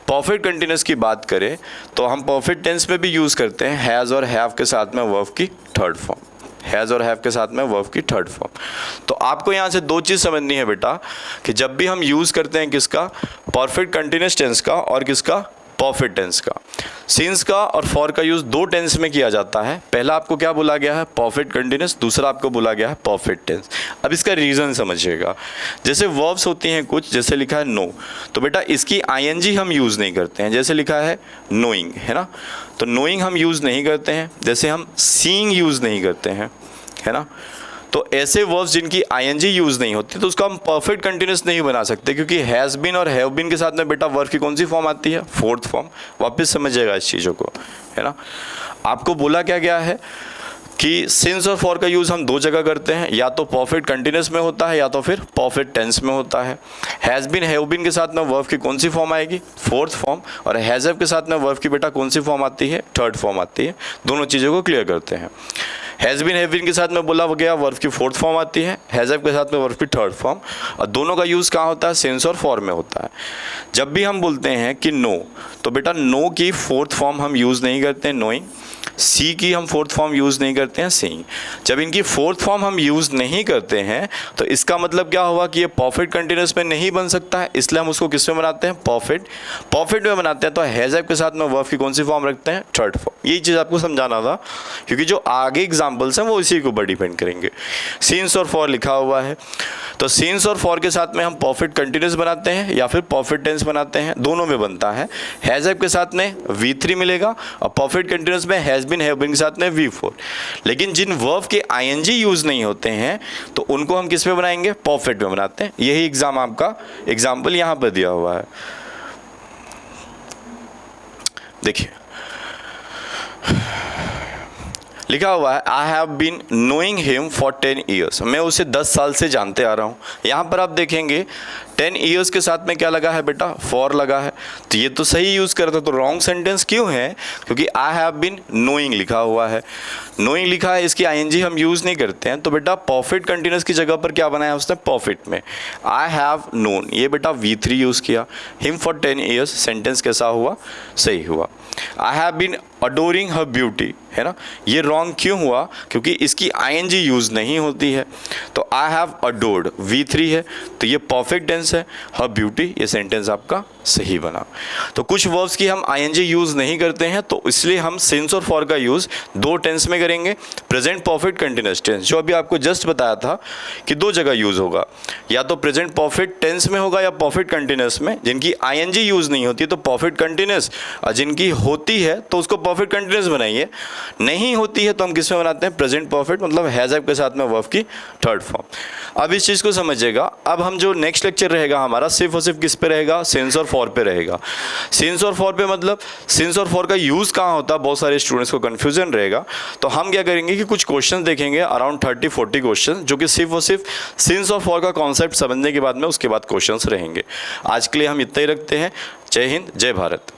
परफेक्ट कंटिन्यूअस की बात करें तो हम परफेक्ट टेंस में भी यूज़ करते हैं हैज़ और हैव के साथ में वर्ब की थर्ड फॉर्म, हैज़ और हैव के साथ में वर्ब की थर्ड फॉर्म। तो आपको यहाँ से दो चीज़ समझनी है बेटा कि जब भी हम यूज़ करते हैं किसका, परफेक्ट कंटिन्यूअस टेंस का और किसका, परफेक्ट टेंस का। सिंस का और फॉर का यूज़ दो टेंस में किया जाता है। पहला आपको क्या बोला गया है, परफेक्ट कंटिन्यूअस, दूसरा आपको बोला गया है परफेक्ट टेंस। अब इसका रीज़न समझिएगा, जैसे वर्ब्स होती हैं कुछ, जैसे लिखा है नो, तो बेटा इसकी ING हम यूज़ नहीं करते हैं, जैसे लिखा है नोइंग, है ना, तो नोइंग हम यूज़ नहीं करते हैं। जैसे हम सीइंग यूज़ नहीं करते हैं, है ना, तो ऐसे वर्ब्स जिनकी आईएनजी यूज नहीं होती तो उसको हम परफेक्ट कंटिन्यूस नहीं बना सकते, क्योंकि हैज बीन और हैव बीन के साथ में बेटा वर्ब की कौन सी फॉर्म आती है? Fourth form. वापस समझिएगा इस चीज़ों को, है ना। आपको बोला क्या गया है कि सिंस और फॉर का यूज़ हम दो जगह करते हैं, या तो परफेक्ट कंटिन्यूस में होता है या तो फिर परफेक्ट टेंस में होता है। हैज़ बीन हैव बीन के साथ में वर्ब की कौन सी फॉर्म आएगी? Fourth form. और हैज़ हैव के साथ में वर्ब की बेटा कौन सी फॉर्म आती है? थर्ड फॉर्म आती है। दोनों चीज़ों को क्लियर करते हैं। हैज़ बीन हैव बीन के साथ में बोला गया वर्ब की फोर्थ फॉर्म आती है, हैज़ हैव के साथ में वर्ब की थर्ड फॉर्म, और दोनों का यूज़ कहाँ होता है? सिंस और फॉर में होता है। जब भी हम बोलते हैं कि नो, तो बेटा नो की फोर्थ फॉर्म हम यूज़ नहीं करते हैं नोइंग, सी की हम फोर्थ फॉर्म यूज़ नहीं करते हैं सीइंग। जब इनकी फोर्थ फॉर्म हम यूज़ नहीं करते हैं तो इसका मतलब क्या हुआ कि ये परफेक्ट कंटिन्यूस में नहीं बन सकता है, इसलिए हम उसको किस में बनाते हैं? परफेक्ट में बनाते हैं। तो हैज़ हैव के साथ में वर्ब की कौन सी फॉर्म रखते हैं? Third form. यही चीज़ आपको समझाना था, क्योंकि जो आगे एग्जाम्पल्स हैं वो इसी के ऊपर डिपेंड करेंगे। सिंस और फॉर लिखा हुआ है, तो सिंस और फॉर के साथ में हम परफेक्ट कंटिन्यूस बनाते हैं या फिर परफेक्ट टेंस बनाते हैं, दोनों में बनता है। हैज़ हैव के साथ में V3 मिलेगा और परफेक्ट कंटिन्यूस में हैज़ बीन हैव बीन के साथ में V4। लेकिन जिन वर्ब के आईएनजी यूज नहीं होते हैं तो उनको हम किस में बनाएंगे? परफेक्ट में बनाते हैं। यही आपका एग्जाम्पल यहाँ पर दिया हुआ है। देखिए लिखा हुआ है I have been knowing him for 10 years. मैं उसे 10 साल से जानते आ रहा हूँ। यहाँ पर आप देखेंगे 10 ईयर्स के साथ में क्या लगा है बेटा? फॉर लगा है। तो ये तो सही यूज़ करता, तो रॉन्ग सेंटेंस क्यों है? क्योंकि आई हैव बीन नोइंग लिखा हुआ है, नोइंग लिखा है, इसकी आईएनजी हम यूज़ नहीं करते हैं। तो बेटा परफेक्ट कंटिन्यूस की जगह पर क्या बनाया उसने? परफेक्ट में आई हैव नोन, ये बेटा V3 यूज़ किया। हिम फॉर 10 ईयर्स, सेंटेंस कैसा हुआ? सही हुआ। I have been adoring her beauty, है ना, ये रॉन्ग क्यों हुआ? क्योंकि इसकी आईएनजी यूज़ नहीं होती है। तो आई हैव अडोर्ड V3 है, तो ये परफेक्ट टेंस है। हर ब्यूटी, ये सेंटेंस आपका सही बना। तो कुछ वर्ब्स की हम आईएनजी यूज़ नहीं करते हैं, तो इसलिए हम सिंस और फॉर का यूज़ दो टेंस में करेंगे। प्रेजेंट परफेक्ट कंटिन्यूअस टेंस, जो अभी आपको जस्ट बताया था कि दो जगह यूज़ होगा, या तो प्रेजेंट परफेक्ट टेंस में होगा या परफेक्ट कंटिन्यूअस में। जिनकी आईएनजी यूज़ नहीं होती तो परफेक्ट कंटिन्यूअस, और जिनकी होती है तो उसको परफेक्ट कंटिन्यूअस बनाइए। नहीं होती है तो हम किस में बनाते हैं? प्रेजेंट परफेक्ट, मतलब हैज़ हैव के साथ में वर्ब की थर्ड फॉर्म। अब इस चीज़ को समझिएगा। अब हम जो नेक्स्ट लेक्चर रहेगा हमारा सिर्फ और सिर्फ किस पे रहेगा? सिंस और फॉर पे रहेगा। सिंस और फॉर पे मतलब सिंस और फॉर का यूज़ कहाँ होता है? बहुत सारे स्टूडेंट्स को कन्फ्यूजन रहेगा। तो हम क्या करेंगे कि कुछ क्वेश्चन देखेंगे, अराउंड 30-40 क्वेश्चन, जो कि सिर्फ और सिर्फ सिंस और फॉर का कॉन्सेप्ट समझने के बाद में उसके बाद क्वेश्चन रहेंगे। आज के लिए हम इतना ही रखते हैं। जय हिंद, जय भारत।